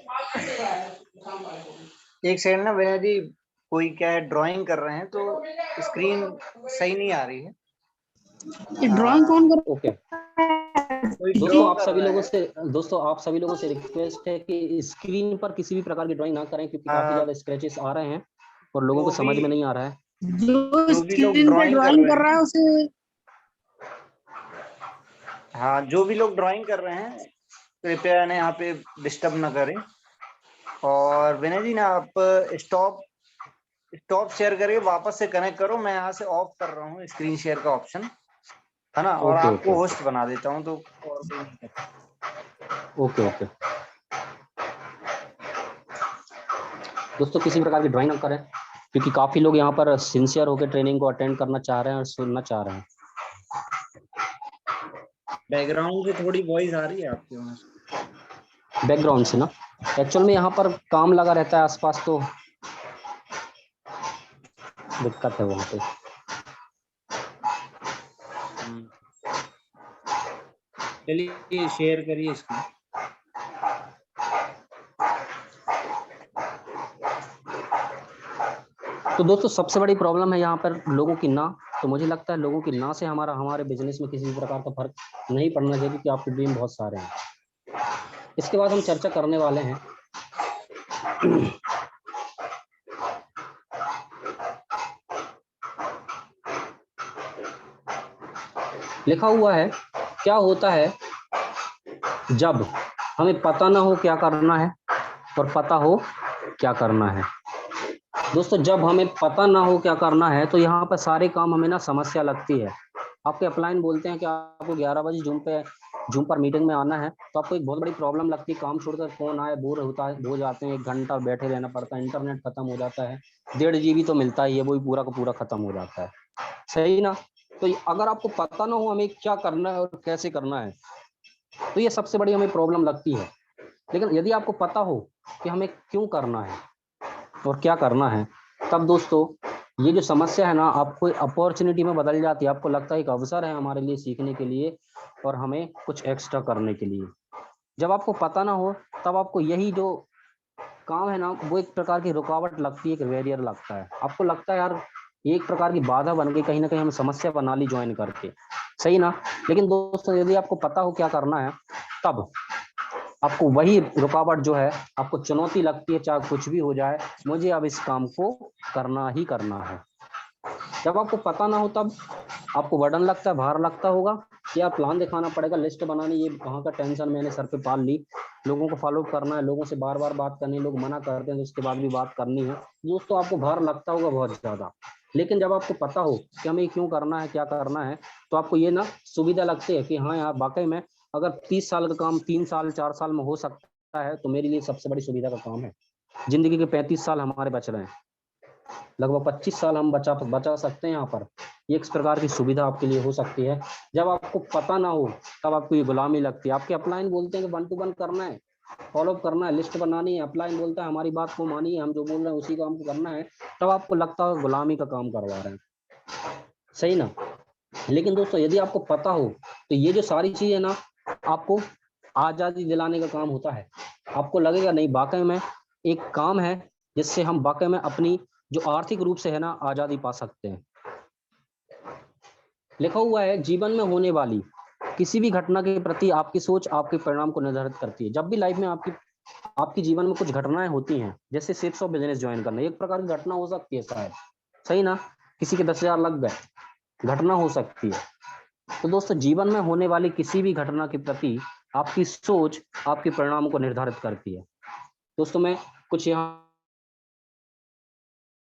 एक सेकंड ना विनय जी, कोई क्या है ड्राइंग कर रहे हैं तो स्क्रीन सही नहीं आ रही है। ड्राइंग कौन कर ओके कोई दोस्तों, draw आप कर सभी रहा लोगों से रिक्वेस्ट है कि स्क्रीन पर किसी भी प्रकार की ड्राइंग ना करें, क्योंकि काफी ज्यादा स्क्रैचेस आ रहे हैं और लोगों को समझ में नहीं आ रहा है। जो जो भी लोग स्क्रीन पे ड्राइंग कर रहा है उसे हाँ, जो भी लोग ड्राइंग कर रहे हैं कृपया इन्हें यहाँ पे डिस्टर्ब ना करें। और विनय जी ना आप स्टॉप शेयर करके वापस से कनेक्ट करो। मैं यहाँ से ऑफ कर रहा हूँ स्क्रीन शेयर का ऑप्शन, है ना, और ओके आपको ओके होस्ट बना देता हूँ, तो और कोई नहीं करता। ओके ओके दोस्तों, किसी प्रकार की ड्राइंग ना करें, क्योंकि काफी लोग यहाँ पर सिंसियर होकर ट्रेनिंग को अटेंड करना चाह रहे हैं और सुनना चाह रहे हैं। बैकग्राउंड से थोड़ी वॉइस आ रही है आपके वहाँ से। बैकग्राउंड से ना, एक्चुअल में यहाँ पर काम लगा रहता है आसपास, तो दिक्कत है वहाँ पे। चलिए शेयर करिए इसको। तो दोस्तों सबसे बड़ी प्रॉब्लम है यहाँ पर लोगों की ना। तो मुझे लगता है लोगों की ना से हमारे बिजनेस में किसी भी प्रकार का फर्क नहीं पड़ना चाहिए, क्योंकि आपके ड्रीम बहुत सारे हैं। इसके बाद हम चर्चा करने वाले हैं लिखा हुआ है, क्या होता है जब हमें पता ना हो क्या करना है और पता हो क्या करना है। दोस्तों जब हमें पता ना हो क्या करना है तो यहाँ पर सारे काम हमें ना समस्या लगती है। आपके अपलाइन बोलते हैं कि आपको 11 बजे जूम पर मीटिंग में आना है, तो आपको एक बहुत बड़ी प्रॉब्लम लगती है, काम छोड़कर फोन आए, बोर हो जाते हैं, 1 घंटा बैठे रहना पड़ता है, इंटरनेट खत्म हो जाता है, 1.5 GB तो मिलता ही है, वो भी पूरा का पूरा खत्म हो जाता है, सही ना। तो अगर आपको पता ना हो हमें क्या करना है और कैसे करना है, तो ये सबसे बड़ी हमें प्रॉब्लम लगती है। लेकिन यदि आपको पता हो कि हमें क्यों करना है और क्या करना है, तब दोस्तों ये जो समस्या है ना आपको अपॉर्चुनिटी में बदल जाती है। आपको लगता है एक अवसर है हमारे लिए सीखने के लिए और हमें कुछ एक्स्ट्रा करने के लिए। जब आपको पता ना हो तब आपको यही जो काम है ना वो एक प्रकार की रुकावट लगती है, एक बैरियर लगता है। आपको लगता है यार एक प्रकार की बाधा बन गई, कहीं ना कहीं हम समस्या बना ली ज्वाइन करके, सही ना। लेकिन दोस्तों यदि आपको पता हो क्या करना है, तब आपको वही रुकावट जो है आपको चुनौती लगती है, चाहे कुछ भी हो जाए, मुझे अब इस काम को करना ही करना है। जब आपको पता ना हो तब आपको बर्डन लगता है, भार लगता होगा, क्या प्लान दिखाना पड़ेगा, लिस्ट बनानी, ये वहाँ का टेंशन मैंने सर पे पाल ली, लोगों को फॉलो करना है, लोगों से बार बार बात करनी, लोग मना करते हैं तो उसके बाद भी बात करनी है। दोस्तों आपको भार लगता होगा बहुत ज्यादा, लेकिन जब आपको पता हो कि हमें क्यों करना है, क्या करना है, तो आपको ये ना सुविधा लगती है कि हाँ यार वाकई में अगर 30 साल का काम 3 साल 4 साल में हो सकता है तो मेरे लिए सबसे बड़ी सुविधा का काम है। जिंदगी के 35 साल हमारे बच रहे हैं, लगभग 25 साल हम बचा सकते हैं यहाँ पर। ये एक प्रकार की सुविधा आपके लिए हो सकती है। जब आपको पता ना हो तब आपको ये गुलामी लगती है। आपके अपलाइन बोलते हैं कि 1 to 1 करना है, फॉलो करना है, लिस्ट बनानी है, अपलाइन बोलता है हमारी बात को मानिए, हम जो बोल रहे हैं उसी काम को करना है, तब आपको लगता है गुलामी का काम करवा रहे हैं, सही ना। लेकिन दोस्तों यदि आपको पता हो तो ये जो सारी चीजें ना आपको आजादी दिलाने का काम होता है। आपको लगेगा नहीं वाकई में एक काम है जिससे हम वाकई में अपनी जो आर्थिक रूप से है ना आजादी पा सकते हैं। लिखा हुआ है जीवन में होने वाली किसी भी घटना के प्रति आपकी सोच आपके परिणाम को निर्धारित करती है। जब भी लाइफ में आपकी जीवन में कुछ घटनाएं होती हैं, जैसे सेट्स ऑफ बिजनेस ज्वाइन करना एक प्रकार की घटना हो सकती है शायद, सही ना, किसी के 10,000 लग गए, घटना हो सकती है। तो दोस्तों जीवन में होने वाली किसी भी घटना के प्रति आपकी सोच आपके परिणाम को निर्धारित करती है। दोस्तों मैं कुछ यहाँ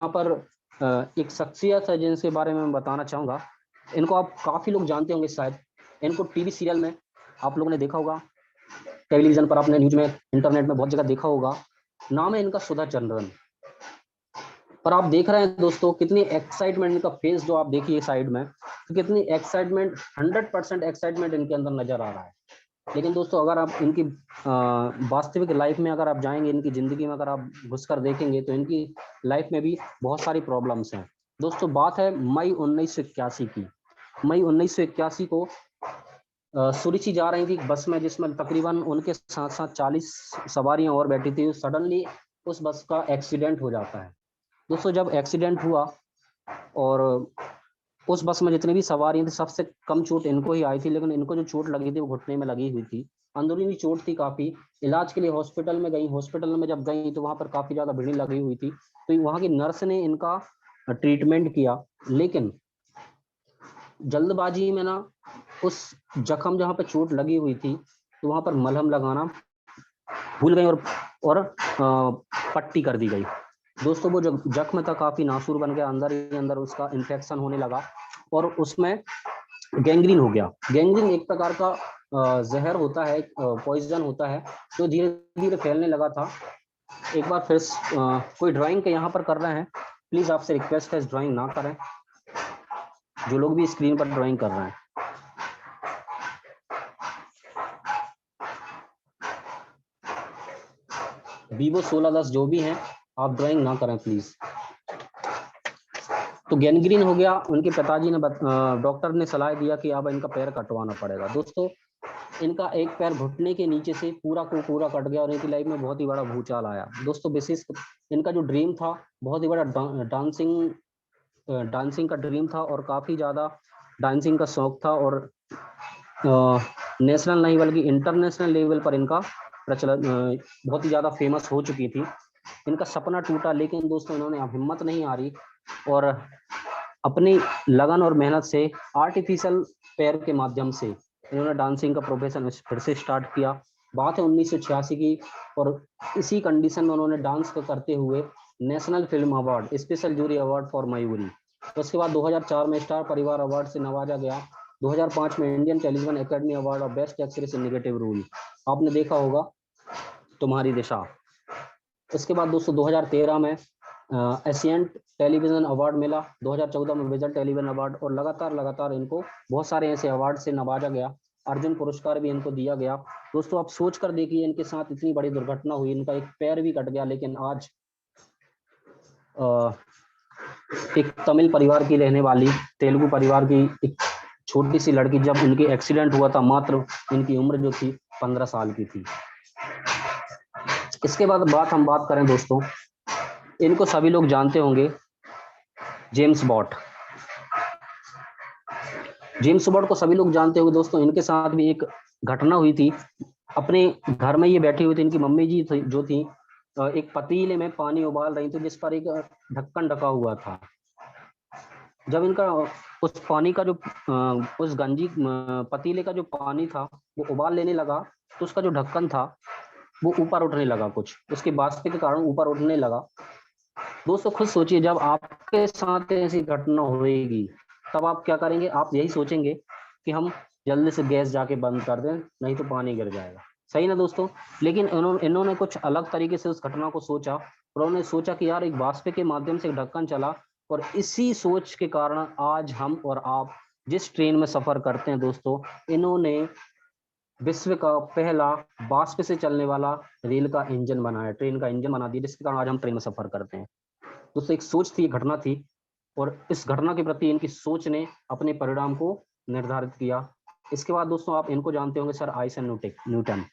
पर एक शख्सियत है जिनके बारे में मैं बताना चाहूंगा। इनको आप काफी लोग जानते होंगे शायद, इनको टीवी सीरियल में आप लोगों ने देखा होगा, टेलीविजन पर आपने न्यूज में इंटरनेट में बहुत जगह देखा होगा। नाम है इनका सुधा चंद्रन। पर आप देख रहे हैं दोस्तों कितनी एक्साइटमेंट, इनका फेस जो आप देखिए साइड में, तो कितनी एक्साइटमेंट, 100% एक्साइटमेंट इनके अंदर नजर आ रहा है। लेकिन दोस्तों अगर आप इनकी वास्तविक लाइफ में अगर आप जाएंगे, इनकी जिंदगी में अगर आप घुसकर देखेंगे तो इनकी लाइफ में भी बहुत सारी प्रॉब्लम्स हैं। दोस्तों बात है मई 1981 की। मई 1981 को सुरुचि जा रही थी बस में, जिसमें तकरीबन उनके साथ साथ 40 सवारियां और बैठी थी। सडनली उस बस का एक्सीडेंट हो जाता है। दोस्तों जब एक्सीडेंट हुआ और उस बस में जितनी भी सवारियां थी सबसे कम चोट इनको ही आई थी, लेकिन इनको जो चोट लगी थी वो घुटने में लगी हुई थी, अंदरूनी चोट थी काफी। इलाज के लिए हॉस्पिटल में गई, हॉस्पिटल में जब गई तो वहां पर काफी ज्यादा भीड़ लगी हुई थी, तो वहां की नर्स ने इनका ट्रीटमेंट किया, लेकिन जल्दबाजी में ना उस जख्म जहां पे चोट लगी हुई थी तो वहां पर मलहम लगाना भूल गई और पट्टी कर दी गई। दोस्तों वो जो जख्म था काफी नासूर बन गया, अंदर ही अंदर उसका इन्फेक्शन होने लगा और उसमें गैंग्रीन हो गया। गैंग्रीन एक प्रकार का जहर होता है, पॉइजन होता है, जो धीरे धीरे फैलने लगा था। एक बार फिर कोई ड्राइंग के यहाँ पर कर रहे हैं, प्लीज आपसे रिक्वेस्ट है इस ड्राइंग ना करें, जो लोग भी स्क्रीन पर ड्राइंग कर रहे हैं। Vivo 1610 जो भी हैं आप ड्राइंग ना करें प्लीज। तो गैंग्रीन हो गया, उनके पिताजी ने डॉक्टर ने सलाह दिया कि अब इनका पैर कटवाना पड़ेगा। दोस्तों इनका एक पैर घुटने के नीचे से पूरा को पूरा कट गया और इनकी लाइफ में बहुत ही बड़ा भूचाल आया। दोस्तों विशेष इनका जो ड्रीम था बहुत ही बड़ा डांसिंग का ड्रीम था और काफी ज्यादा डांसिंग का शौक था और नेशनल नहीं बल्कि इंटरनेशनल लेवल पर इनका प्रचलन बहुत ही ज्यादा फेमस हो चुकी थी। इनका सपना टूटा, लेकिन दोस्तों इन्होंने अब हिम्मत नहीं हारी और अपनी लगन और मेहनत से आर्टिफिशियल पैर के माध्यम से इन्होंने डांसिंग का प्रोफेशन फिर से स्टार्ट किया। बात है 1986 की और इसी कंडीशन में उन्होंने डांस को करते हुए national film award, special jury award for Mayuri, उसके बाद 2004 में स्टार परिवार अवार्ड से नवाजा गया। 2005 में Indian television academy award of best actress in negative role, आपने देखा होगा तुम्हारी दिशा। इसके बाद दोस्तों 2013 में एशियंट टेलीविजन अवार्ड मिला, 2014 में विजय टेलीविजन अवार्ड और लगातार इनको बहुत सारे ऐसे अवार्ड से नवाजा गया। अर्जुन पुरस्कार भी इनको दिया गया। दोस्तों आप सोच कर देखिए इनके साथ इतनी बड़ी दुर्घटना हुई, इनका एक पैर भी कट गया, लेकिन आज एक तमिल परिवार की रहने वाली, तेलुगु परिवार की एक छोटी सी लड़की, जब इनकी एक्सीडेंट हुआ था मात्र इनकी उम्र जो थी 15 साल की थी। इसके बाद हम बात करें दोस्तों, इनको सभी लोग जानते होंगे, जेम्स बॉट। जेम्स बॉट को सभी लोग जानते होंगे दोस्तों। इनके साथ भी एक घटना हुई थी। अपने घर में ये बैठी हुई थी, इनकी मम्मी जी जो थी एक पतीले में पानी उबाल रही थी जिस पर एक ढक्कन ढका हुआ था। जब इनका उस पानी का जो उस गंजी पतीले का जो पानी था वो उबाल लेने लगा, तो उसका जो ढक्कन था वो ऊपर उठने लगा, कुछ उसके वाष्प के कारण ऊपर उठने लगा। दोस्तों खुद सोचिए, जब आपके साथ ऐसी घटना होगी तब आप क्या करेंगे? आप यही सोचेंगे कि हम जल्दी से गैस जाके बंद कर दें, नहीं तो पानी गिर जाएगा। सही ना दोस्तों? लेकिन इन्होंने कुछ अलग तरीके से उस घटना को सोचा। उन्होंने सोचा कि यार एक वाष्प के माध्यम से ढक्कन चला, और इसी सोच के कारण आज हम और आप जिस ट्रेन में सफर करते हैं दोस्तों, इन्होंने विश्व का पहला वाष्प से चलने वाला रेल का इंजन बनाया, ट्रेन का इंजन बना दिया, जिसके कारण आज हम ट्रेन में सफर करते हैं। दोस्तों एक सोच थी, घटना थी, और इस घटना के प्रति इनकी सोच ने अपने परिणाम को निर्धारित किया। इसके बाद दोस्तों आप इनको जानते होंगे, सर आइजैक न्यूटन।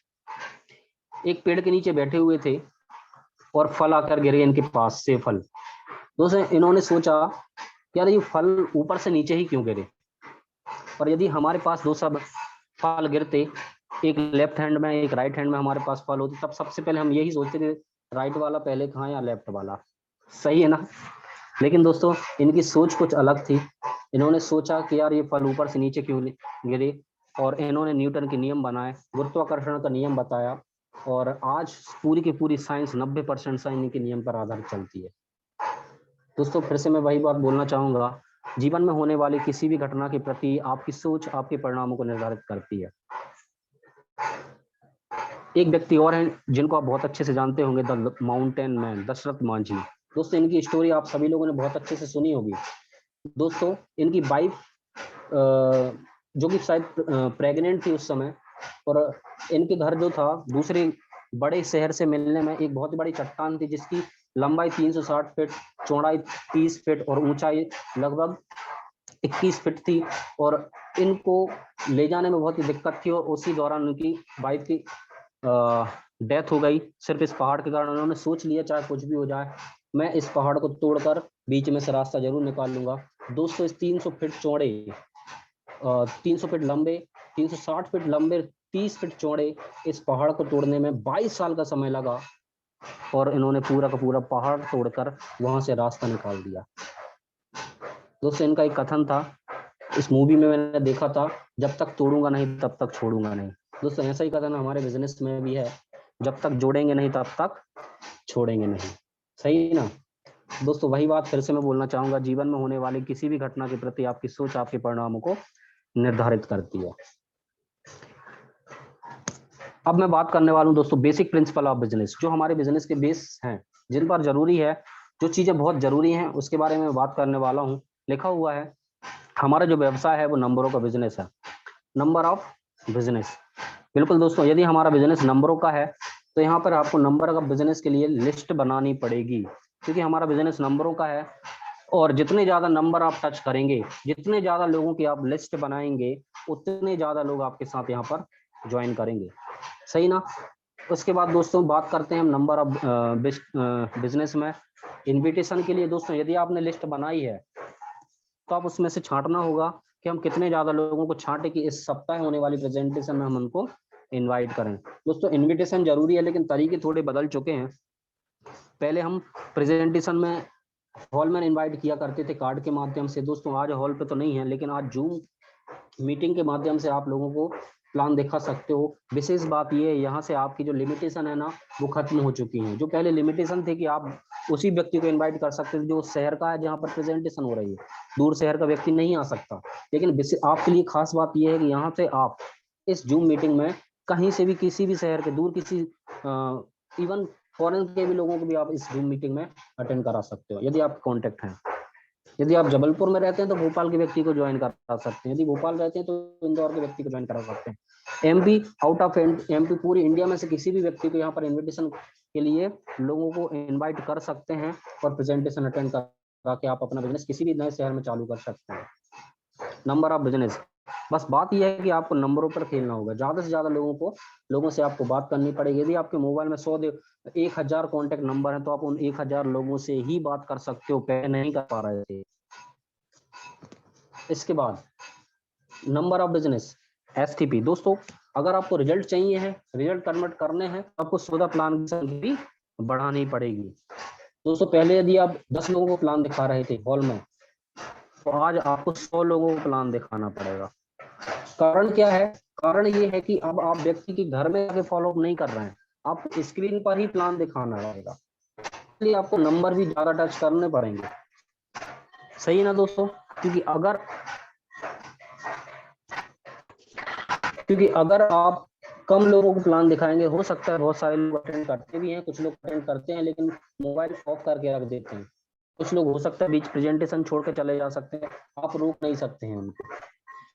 एक पेड़ के नीचे बैठे हुए थे और फल आकर गिरे इनके पास से फल। दोस्तों इन्होंने सोचा यार ये फल ऊपर से नीचे ही क्यों गिरे, और यदि हमारे पास दो सब फल गिरते, एक लेफ्ट हैंड में एक राइट हैंड में हमारे पास फल होते, तब सबसे पहले हम यही सोचते थे राइट वाला पहले खाएं या लेफ्ट वाला। सही है ना? लेकिन दोस्तों इनकी सोच कुछ अलग थी। इन्होंने सोचा कि यार ये फल ऊपर से नीचे क्यों गिरे, और इन्होंने न्यूटन के नियम बनाए, गुरुत्वाकर्षण का नियम बताया, और आज पूरी की पूरी साइंस 90% साइंस के नियम पर आधारित चलती है। दोस्तों फिर से मैं वही बात बोलना चाहूंगा, जीवन में होने वाली किसी भी घटना के प्रति आपकी सोच आपके परिणामों को निर्धारित करती है। एक व्यक्ति और हैं जिनको आप बहुत अच्छे से जानते होंगे, the mountain man, Dashrath Manjhi. दोस्तों इनकी स्टोरी आप सभी लोगों ने बहुत अच्छे से सुनी होगी। दोस्तों इनकी वाइफ जो कि शायद प्रेग्नेंट थी उस समय, और इनके घर जो था दूसरे बड़े शहर से मिलने में एक बहुत बड़ी चट्टान थी, जिसकी लंबाई 360 फीट, चौड़ाई 30 फीट और ऊंचाई लगभग 21 फीट थी, और इनको ले जाने में बहुत ही दिक्कत थी, और उसी दौरान उनकी वाइफ की डेथ हो गई सिर्फ इस पहाड़ के कारण। उन्होंने सोच लिया चाहे कुछ भी हो जाए, मैं इस पहाड़ को तोड़कर बीच में से रास्ता जरूर निकाल लूंगा। दोस्तों इस 300 फीट चौड़े 300 फीट लंबे, 360 फीट लंबे, 30 फीट चौड़े इस पहाड़ को तोड़ने में 22 साल का समय लगा, और इन्होंने पूरा का पूरा पहाड़ तोड़कर वहां से रास्ता निकाल दिया। दोस्तों इनका एक कथन था, इस मूवी में मैंने देखा था, जब तक तोड़ूंगा नहीं तब तक छोड़ूंगा नहीं। दोस्तों ऐसा ही कथन हमारे बिजनेस में भी है, जब तक जोड़ेंगे नहीं तब तक छोड़ेंगे नहीं। सही ना दोस्तों? वही बात फिर से मैं बोलना चाहूंगा, जीवन में होने वाली किसी भी घटना के प्रति आपकी सोच आपके परिणामों को निर्धारित करती है। अब मैं बात करने वाला हूं दोस्तों बेसिक प्रिंसिपल ऑफ बिजनेस, जो हमारे बिजनेस के बेस हैं, जिन पर जरूरी है, जो चीजें बहुत जरूरी हैं उसके बारे में बात करने वाला हूं। लिखा हुआ है हमारा जो व्यवसाय है वो नंबरों का बिजनेस है, नंबर ऑफ बिजनेस। बिल्कुल दोस्तों, यदि हमारा बिजनेस नंबरों का है तो यहाँ पर आपको नंबर का बिजनेस के लिए लिस्ट बनानी पड़ेगी, क्योंकि हमारा बिजनेस नंबरों का है, और जितने ज्यादा नंबर आप टच करेंगे, जितने ज्यादा लोगों की आप लिस्ट बनाएंगे, उतने ज्यादा लोग आपके साथ यहाँ पर ज्वाइन करेंगे। सही ना? उसके बाद दोस्तों बात करते हैं हम नंबर ऑफ बिजनेस में इनविटेशन के लिए। दोस्तों यदि आपने लिस्ट बनाई है तो आप उसमें से छांटना होगा कि हम कितने ज्यादा लोगों को छांटे कि इस सप्ताह होने वाली प्रेजेंटेशन में हम उनको इनवाइट करें। दोस्तों इनविटेशन जरूरी है, लेकिन तरीके थोड़े बदल चुके हैं। पहले हम प्रेजेंटेशन में हॉल में इनवाइट किया करते थे कार्ड के माध्यम से। दोस्तों आज हॉल पे तो नहीं है, लेकिन आज जूम मीटिंग के माध्यम से आप लोगों को प्लान दिखा सकते हो। विशेष बात यह है, यहाँ से आपकी जो लिमिटेशन है ना वो खत्म हो चुकी है। जो पहले लिमिटेशन थे कि आप उसी व्यक्ति को इनवाइट कर सकते थे जो शहर का है जहाँ पर प्रेजेंटेशन हो रही है, दूर शहर का व्यक्ति नहीं आ सकता। लेकिन आपके लिए खास बात यह है कि यहाँ से आप इस जूम मीटिंग में कहीं से भी, किसी भी शहर के दूर, किसी इवन फॉरेन के भी लोगों को भी आप इस जूम मीटिंग में अटेंड करा सकते हो यदि आप कॉन्टेक्ट हैं। यदि आप जबलपुर में रहते हैं तो भोपाल के व्यक्ति को ज्वाइन करा सकते हैं, यदि भोपाल रहते हैं तो इंदौर के व्यक्ति को ज्वाइन करा सकते हैं। एमपी, आउट ऑफ एमपी, पूरी इंडिया में से किसी भी व्यक्ति को यहाँ पर इन्विटेशन के लिए लोगों को इनवाइट कर सकते हैं, और प्रेजेंटेशन अटेंड करा के आप अपना बिजनेस किसी भी नए शहर में चालू कर सकते हैं। नंबर ऑफ बिजनेस, बस बात यह है कि आपको नंबरों पर खेलना होगा। ज्यादा से ज्यादा लोगों से आपको बात करनी पड़ेगी। यदि आपके मोबाइल में 1000 कॉन्टेक्ट नंबर है तो आप उन 1000 लोगों से ही बात कर सकते हो, पहले नहीं कर पा रहे थे। इसके बाद नंबर ऑफ बिजनेस एसटीपी। दोस्तों अगर आपको रिजल्ट चाहिए है, रिजल्ट कन्वर्ट करने हैं, तो आपको 14 प्लान की संख्या भी बढ़ानी पड़ेगी। दोस्तों पहले यदि आप 10 लोगों को प्लान दिखा रहे थे हॉल में, तो आज आपको 100 लोगों को प्लान दिखाना पड़ेगा। कारण क्या है? कारण ये है कि अब आप व्यक्ति के घर में आके फॉलोअप नहीं कर रहे हैं, आपको स्क्रीन पर ही प्लान दिखाना पड़ेगा, इसलिए आपको नंबर भी ज्यादा टच करने पड़ेंगे। सही है ना दोस्तों? क्योंकि अगर आप कम लोगों को प्लान दिखाएंगे, हो सकता है बहुत सारे लोग अटेंड करते भी हैं, कुछ लोग अटेंड करते हैं लेकिन मोबाइल ऑफ करके रख देते हैं। कुछ लोग हो सकता है बीच प्रेजेंटेशन छोड़ के चले जा सकते हैं, आप रोक नहीं सकते हैं उनको।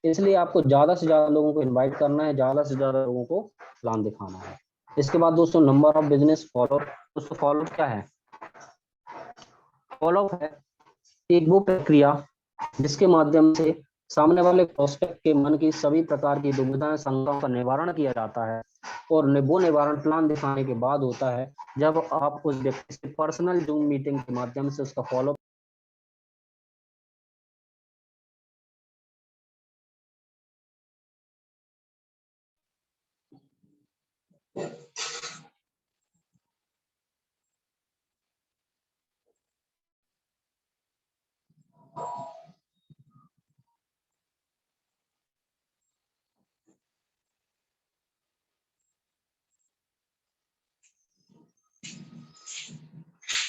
इसलिए आपको ज्यादा से ज्यादा लोगों को इनवाइट करना है, ज्यादा से ज्यादा लोगों को प्लान दिखाना है। इसके बाद दोस्तों नंबर ऑफ बिजनेस फॉलो। दोस्तों फॉलो क्या है? फॉलो है एक वो प्रक्रिया जिसके माध्यम से सामने वाले प्रोस्पेक्ट के मन की सभी प्रकार की दुविधाएं, शंकाओं का निवारण किया जाता है, और वो निवारण प्लान दिखाने के बाद होता है, जब आप उस व्यक्ति से पर्सनल जूम मीटिंग के माध्यम से उसका फॉलो।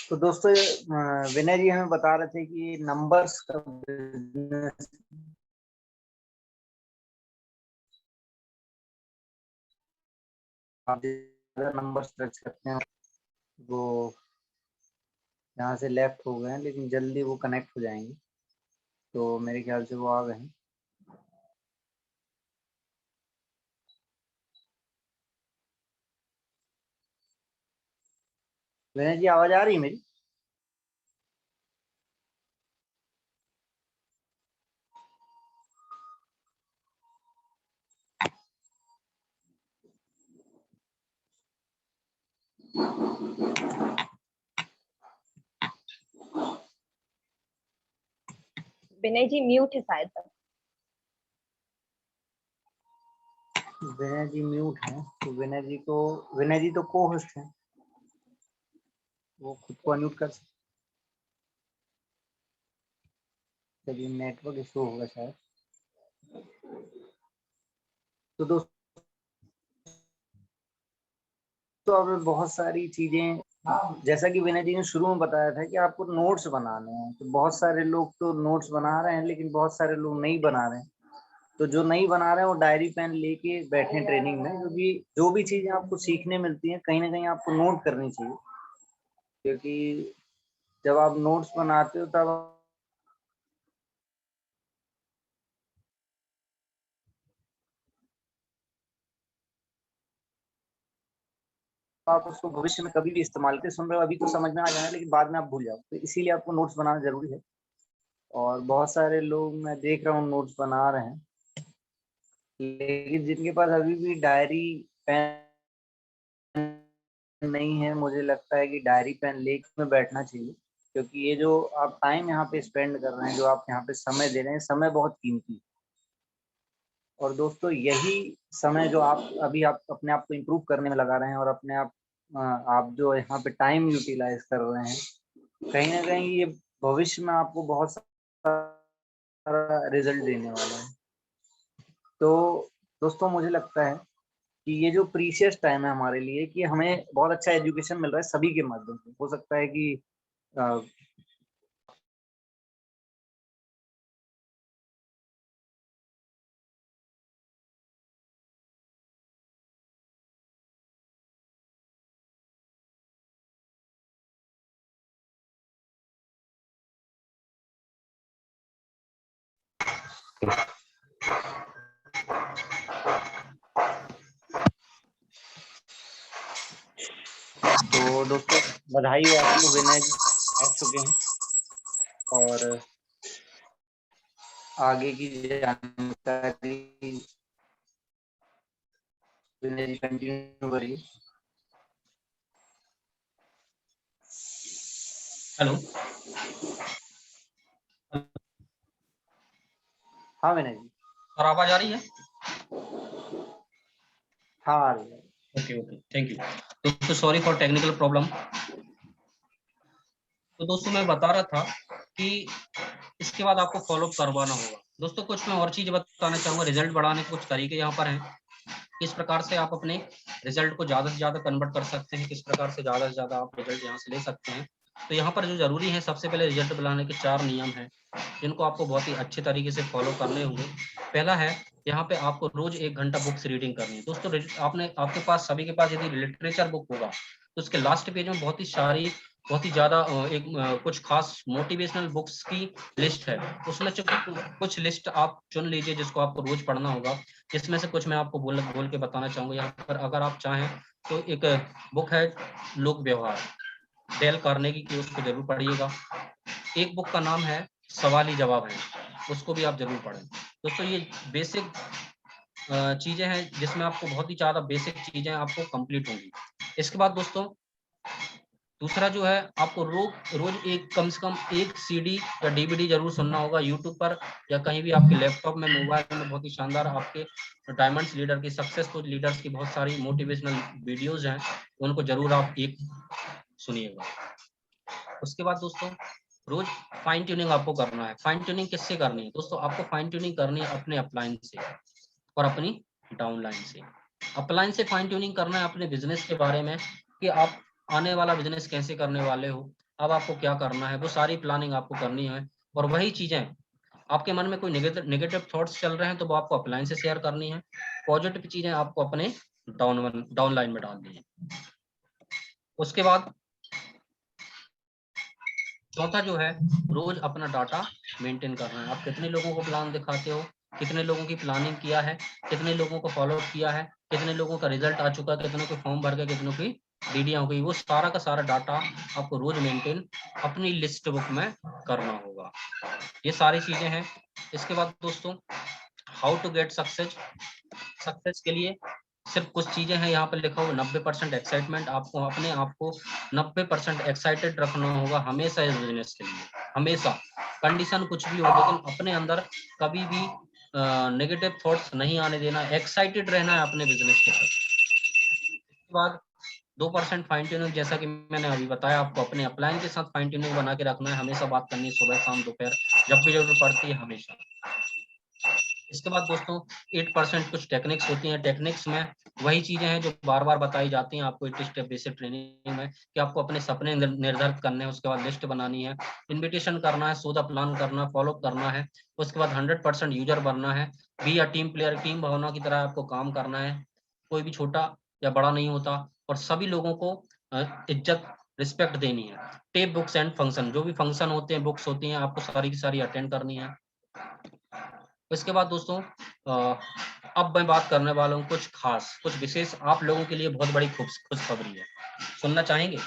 तो दोस्तों विनय जी हमें बता रहे थे कि नंबर्स का बिजनेस आप नंबर्स टच करते हैं वो यहाँ से लेफ्ट हो गए हैं, लेकिन जल्दी वो कनेक्ट हो जाएंगे, तो मेरे ख्याल से वो आ गए हैं। विनय जी आवाज आ रही है मेरी? विनय जी म्यूट है शायद। विनय जी म्यूट है, तो विनय जी तो को होस्ट है, वो खुद को अनम्यूट कर सकते। चलिए नेटवर्क इशू होगा शायद। तो दोस्तों अब बहुत सारी चीजें, जैसा कि विनय जी ने शुरू में बताया था कि आपको नोट्स बनाने हैं, तो बहुत सारे लोग तो नोट्स बना रहे हैं लेकिन बहुत सारे लोग नहीं बना रहे हैं। तो जो नहीं बना रहे हैं वो डायरी पेन लेके बैठे ट्रेनिंग में, क्योंकि जो भी चीजें आपको सीखने मिलती हैं कहीं ना कहीं आपको नोट करनी चाहिए, क्योंकि जब आप नोट्स बनाते हो तब आप उसको भविष्य में कभी भी इस्तेमाल करते। सुन रहे हो अभी तो समझ में आ जाना, लेकिन बाद में आप भूल जाओ, तो इसीलिए आपको नोट्स बनाना जरूरी है। और बहुत सारे लोग मैं देख रहा हूँ नोट्स बना रहे हैं, लेकिन जिनके पास अभी भी डायरी पेन नहीं है, मुझे लगता है कि डायरी पेन लेकर में बैठना चाहिए, क्योंकि ये जो आप टाइम यहाँ पे स्पेंड कर रहे हैं, जो आप यहाँ पे समय दे रहे हैं, समय बहुत कीमती है। और दोस्तों यही समय जो आप अपने आप को इम्प्रूव करने में लगा रहे हैं, और अपने आप जो यहाँ पे टाइम यूटिलाइज कर रहे हैं, कहीं ना कहीं ये भविष्य में आपको बहुत सारा रिजल्ट देने वाला है। तो दोस्तों मुझे लगता है कि ये जो प्रीशियस टाइम है हमारे लिए, कि हमें बहुत अच्छा एजुकेशन मिल रहा है सभी के माध्यम से। हो सकता है कि तो दोस्तों बधाई हो आपको, विनय जी आ चुके हैं और आगे की जानकारी विनय जी कंटिन्यू करिए। हेलो, हाँ विनय जी। और आवाज आ रही है? हाँ आ रही है। Okay okay, thank you. दोस्तों सॉरी फॉर टेक्निकल प्रॉब्लम। तो दोस्तों मैं बता रहा था कि इसके बाद आपको फॉलोअप करवाना होगा। दोस्तों कुछ मैं और चीज बताना चाहूंगा, रिजल्ट बढ़ाने के कुछ तरीके यहाँ पर हैं। किस प्रकार से आप अपने रिजल्ट को ज्यादा से ज्यादा कन्वर्ट कर सकते हैं, किस प्रकार से ज्यादा आप रिजल्ट यहाँ से ले सकते हैं। तो यहाँ पर जो जरूरी है, सबसे पहले रिजल्ट बनाने के 4 नियम हैं जिनको आपको बहुत ही अच्छे तरीके से फॉलो करने होंगे। पहला है, यहाँ पे आपको रोज 1 घंटा बुक्स रीडिंग करनी है। दोस्तों आपके पास, सभी के पास यदि लिटरेचर बुक होगा तो उसके लास्ट पेज में बहुत ही ज्यादा कुछ खास मोटिवेशनल बुक्स की लिस्ट है। उसमें कुछ लिस्ट आप चुन लीजिए जिसको आपको रोज पढ़ना होगा। इसमें से कुछ मैं आपको बोल के बताना चाहूंगा यहाँ पर। अगर आप चाहें तो एक बुक है लोक व्यवहार, डेल कार्नेगी की, उसको जरूर पढ़िएगा। एक बुक का नाम है सवाल ही जवाब है, उसको भी आप जरूर पढ़ें। दोस्तों ये बेसिक चीजें हैं जिसमें आपको बहुत ही ज्यादा बेसिक चीजें आपको कंप्लीट होंगी। इसके बाद दोस्तों दूसरा जो है, आपको रोज कम से कम एक सीडी या डीवीडी जरूर सुनना होगा यूट्यूब पर या कहीं भी आपके लैपटॉप में, मोबाइल में। बहुत ही शानदार आपके डायमंड्स लीडर की, सक्सेसफुल लीडर्स की बहुत सारी मोटिवेशनल वीडियोज हैं, उनको जरूर आप एक सुनिएगा। उसके बाद दोस्तों रोज फाइन ट्यूनिंग आपको करना है। फाइन ट्यूनिंग किससे करनी है दोस्तों? आपको फाइन ट्यूनिंग करनी है अपने अपलाइन से और अपनी डाउनलाइन से। अपलाइन से फाइन ट्यूनिंग करना है अपने बिजनेस के बारे में कि आप आने वाला बिजनेस कैसे करने वाले हो, अब आपको क्या करना है, वो सारी प्लानिंग आपको करनी है। और वही चीजें आपके मन में कोई नेगेटिव थॉट्स चल रहे हैं तो वो आपको अपलाइन से शेयर करनी है। पॉजिटिव चीजें आपको अपने डाउनलाइन में डालनी है। उसके बाद चौथा जो है, रोज अपना डाटा मेंटेन करना है। आप कितने लोगों को प्लान दिखाते हो, कितने लोगों की प्लानिंग किया है, कितने लोगों को फॉलो किया है, कितने लोगों का रिजल्ट आ चुका है, कितनों के फॉर्म भर गए, कितनों की डीडियां हो गई, वो सारा का सारा डाटा आपको रोज मेंटेन अपनी लिस्ट बुक में करना होगा। ये सारी चीजें हैं। इसके बाद दोस्तों हाउ टू गेट सक्सेस के लिए सिर्फ कुछ चीजें हैं यहाँ पर लिखा हुआ। 90% एक्साइटमेंट, आपको अपने आप को 90% एक्साइटेड रखना होगा हमेशा इस बिजनेस के लिए। हमेशा कंडीशन कुछ भी हो, लेकिन अपने अंदर कभी भी नेगेटिव थॉट्स नहीं आने देना, एक्साइटेड रहना है अपने बिजनेस के साथ। उसके बाद 2% फाइन ट्यूनिंग, जैसा कि मैंने अभी बताया, आपको अपने अपलाइन के साथ फाइन ट्यूनिंग बना के रखना है। हमेशा बात करनी है, सुबह शाम दोपहर, जब भी जरूरत पड़ती है, हमेशा। इसके बाद दोस्तों 8% कुछ टेक्निक्स होती हैं। टेक्निक्स में वही चीजें हैं जो बार बार बताई जाती हैं आपको 8 स्टेप बेसिक ट्रेनिंग में, कि आपको अपने सपने निर्धारित करने हैं, उसके बाद लिस्ट बनानी है, इन्विटेशन करना है, सौदा प्लान करना, फॉलो करना है। उसके बाद 100% यूजर बनना है, बी या टीम प्लेयर, टीम भावना की तरह आपको काम करना है। कोई भी छोटा या बड़ा नहीं होता और सभी लोगों को इज्जत रिस्पेक्ट देनी है। टेप बुक्स एंड फंक्शन, जो भी फंक्शन होते हैं, बुक्स होती हैं, आपको सारी की सारी अटेंड करनी है। इसके बाद दोस्तों अब मैं बात करने वाला हूँ कुछ खास, कुछ विशेष, आप लोगों के लिए बहुत बड़ी खुशखबरी है। सुनना चाहेंगे?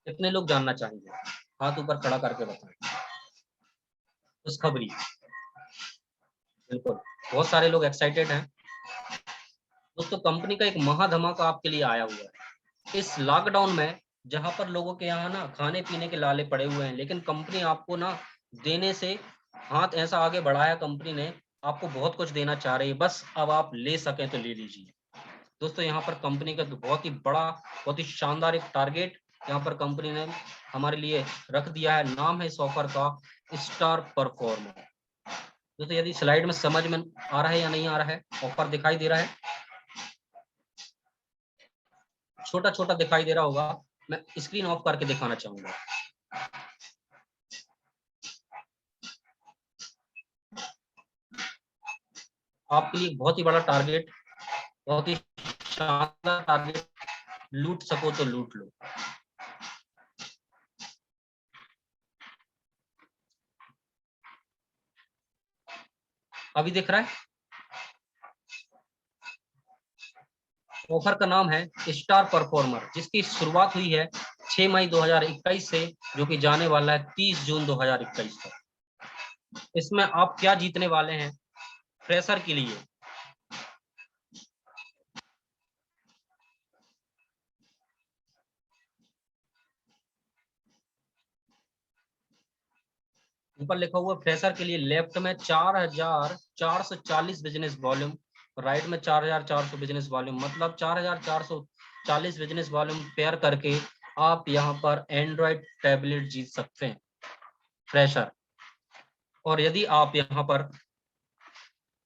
कितने लोग जानना चाहेंगे? हाथ ऊपर खड़ा करके बताएं। खुशखबरी, बिल्कुल, बहुत सारे लोग एक्साइटेड हैं। दोस्तों कंपनी का एक महा धमाका आपके लिए आया हुआ है इस लॉकडाउन में, जहां पर लोगों के यहाँ ना खाने पीने के लाले पड़े हुए हैं, लेकिन कंपनी आपको ना देने से हाथ ऐसा आगे बढ़ाया, कंपनी ने आपको बहुत कुछ देना चाह रही है, बस अब आप ले सकें तो ले लीजिए। दोस्तों यहाँ पर कंपनी का बहुत ही बड़ा, बहुत ही शानदार एक टारगेट यहाँ पर कंपनी ने हमारे लिए रख दिया है। नाम है इस ऑफर का स्टार परफॉर्मर। दोस्तों यदि स्लाइड में समझ में आ रहा है या नहीं आ रहा है, ऑफर दिखाई दे रहा है, छोटा छोटा दिखाई दे रहा होगा, मैं स्क्रीन ऑफ करके दिखाना चाहूंगा। आपके लिए बहुत ही बड़ा टारगेट, बहुत ही शानदार टारगेट, लूट सको तो लूट लो। अभी दिख रहा है? ऑफर का नाम है स्टार परफॉर्मर, जिसकी शुरुआत हुई है 6 मई 2021 से, जो कि जाने वाला है 30 जून 2021 तक। इसमें आप क्या जीतने वाले हैं फ्रेशर के लिए? ऊपर लिखा हुआ फ्रेशर के लिए लेफ्ट में 4440 बिजनेस वॉल्यूम, राइट में 4400 बिजनेस वॉल्यूम, मतलब 4440 बिजनेस वॉल्यूम पेयर करके आप यहाँ पर एंड्रॉयड टैबलेट जीत सकते हैं फ्रेशर। और यदि आप यहाँ पर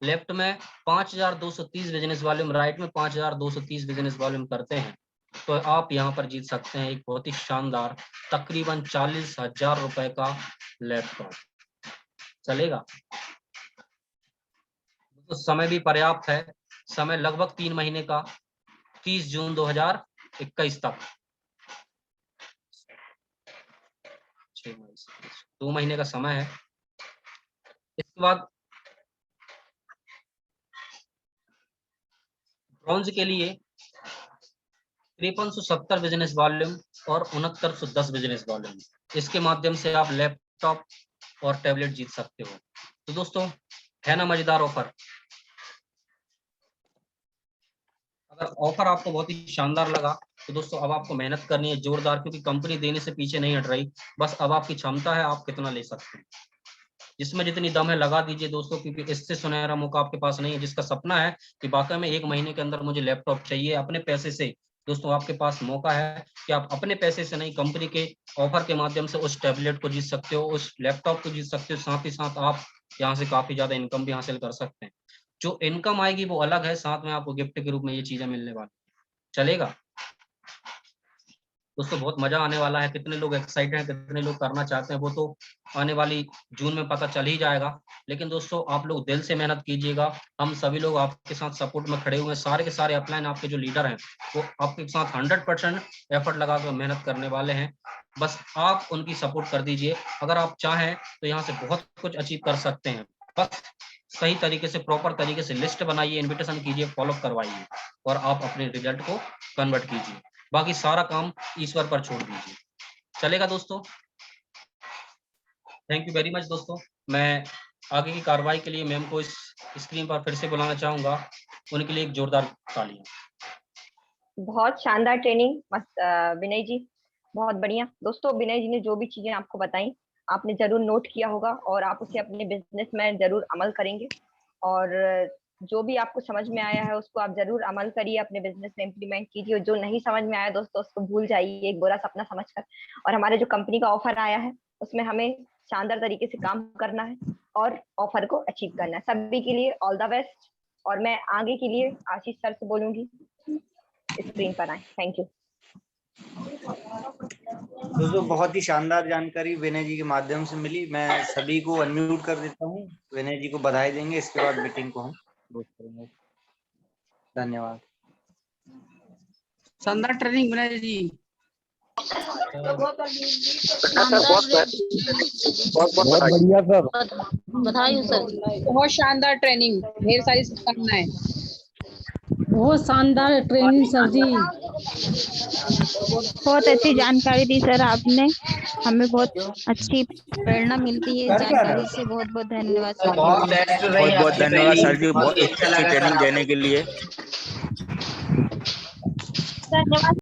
लेफ्ट में 5230 बिजनेस वॉल्यूम, राइट में 5230 बिजनेस वॉल्यूम करते हैं तो आप यहाँ पर जीत सकते हैं एक बहुत ही शानदार तकरीबन 40,000 रुपए का लैपटॉप। चलेगा? तो समय भी पर्याप्त है, समय लगभग 3 महीने का, 30 जून 2021 तक, 2 महीने का समय है। इसके बाद ब्रॉन्ज के लिए 5370 बिजनेस वॉल्यूम और 6910 बिजनेस वॉल्यूम, इसके माध्यम से आप लैपटॉप और टैबलेट जीत सकते हो। तो दोस्तों, है ना मजेदार ऑफर? अगर ऑफर आपको बहुत ही शानदार लगा तो दोस्तों अब आपको मेहनत करनी है जोरदार, क्योंकि कंपनी देने से पीछे नहीं हट रही, बस अब आपकी क्षमता है आप कितना ले सकते हैं। जिसमें जितनी दम है लगा दीजिए दोस्तों, क्योंकि इससे सुनहरा मौका आपके पास नहीं है। जिसका सपना है कि वाकई में 1 महीने के अंदर मुझे लैपटॉप चाहिए अपने पैसे से, दोस्तों आपके पास मौका है कि आप अपने पैसे से नहीं, कंपनी के ऑफर के माध्यम से उस टैबलेट को जीत सकते हो, उस लैपटॉप को जीत सकते हो। साथ ही साथ आप यहाँ से काफी ज्यादा इनकम भी हासिल कर सकते हैं। जो इनकम आएगी वो अलग है, साथ में आपको गिफ्ट के रूप में ये चीजें मिलने वाली। चलेगा दोस्तों? बहुत मजा आने वाला है। कितने लोग एक्साइटेड हैं, कितने लोग करना चाहते हैं, वो तो आने वाली जून में पता चल ही जाएगा। लेकिन दोस्तों आप लोग दिल से मेहनत कीजिएगा, हम सभी लोग आपके साथ सपोर्ट में खड़े हुए हैं। सारे के सारे अपलाइन आपके जो लीडर हैं वो आपके साथ 100% एफर्ट लगाकर मेहनत करने वाले हैं। बस आप उनकी सपोर्ट कर दीजिए। अगर आप चाहें तो यहाँ से बहुत कुछ अचीव कर सकते हैं। बस सही तरीके से, प्रॉपर तरीके से लिस्ट बनाइए, इन्विटेशन कीजिए, फॉलो करवाइए और आप अपने रिजल्ट को कन्वर्ट कीजिए। बाकी सारा काम ईश्वर पर छोड़ दीजिए। चलेगा दोस्तों? थैंक यू वेरी मच दोस्तों। मैं आगे की कार्रवाई के लिए मैम को इस स्क्रीन पर फिर से बुलाना चाहूंगा, उनके लिए एक जोरदार तालियां। बहुत शानदार ट्रेनिंग विनय जी, बहुत बढ़िया। दोस्तों विनय जी ने जो भी चीजें आपको बताई आपने जरूर नोट किया होगा और आप उसे अपने बिजनेस में जरूर अमल करेंगे। और जो भी आपको समझ में आया है उसको आप जरूर अमल करिए, अपने बिजनेस में इम्प्लीमेंट कीजिए। और जो नहीं समझ में आया दोस्तों उसको भूल जाइए एक बुरा सपना समझकर। और हमारे जो कंपनी का ऑफर आया है उसमें हमें शानदार तरीके से काम करना है और ऑफर को अचीव करना है। सभी के लिए ऑल द बेस्ट। और मैं आगे के लिए आशीष सर से बोलूंगी स्क्रीन पर आए। थैंक यू दोस्तों। बहुत ही शानदार जानकारी विनय जी के माध्यम से मिली। मैं सभी को अनम्यूट कर देता हूँ, विनय जी को बधाई देंगे, इसके बाद मीटिंग को हम क्लोज करेंगे। धन्यवाद। शानदार ट्रेनिंग विनय जी। बहुत बढ़िया सर, बधाई सर। बहुत शानदार ट्रेनिंग, ढेर सारी शुभकामनाएं। बहुत शानदार ट्रेनिंग सर जी। बहुत अच्छी जानकारी दी सर आपने, हमें बहुत अच्छी प्रेरणा मिलती है जानकारी से। बहुत बहुत धन्यवाद सर। बहुत बहुत धन्यवाद सर जी, बहुत अच्छी ट्रेनिंग देने के लिए। धन्यवाद।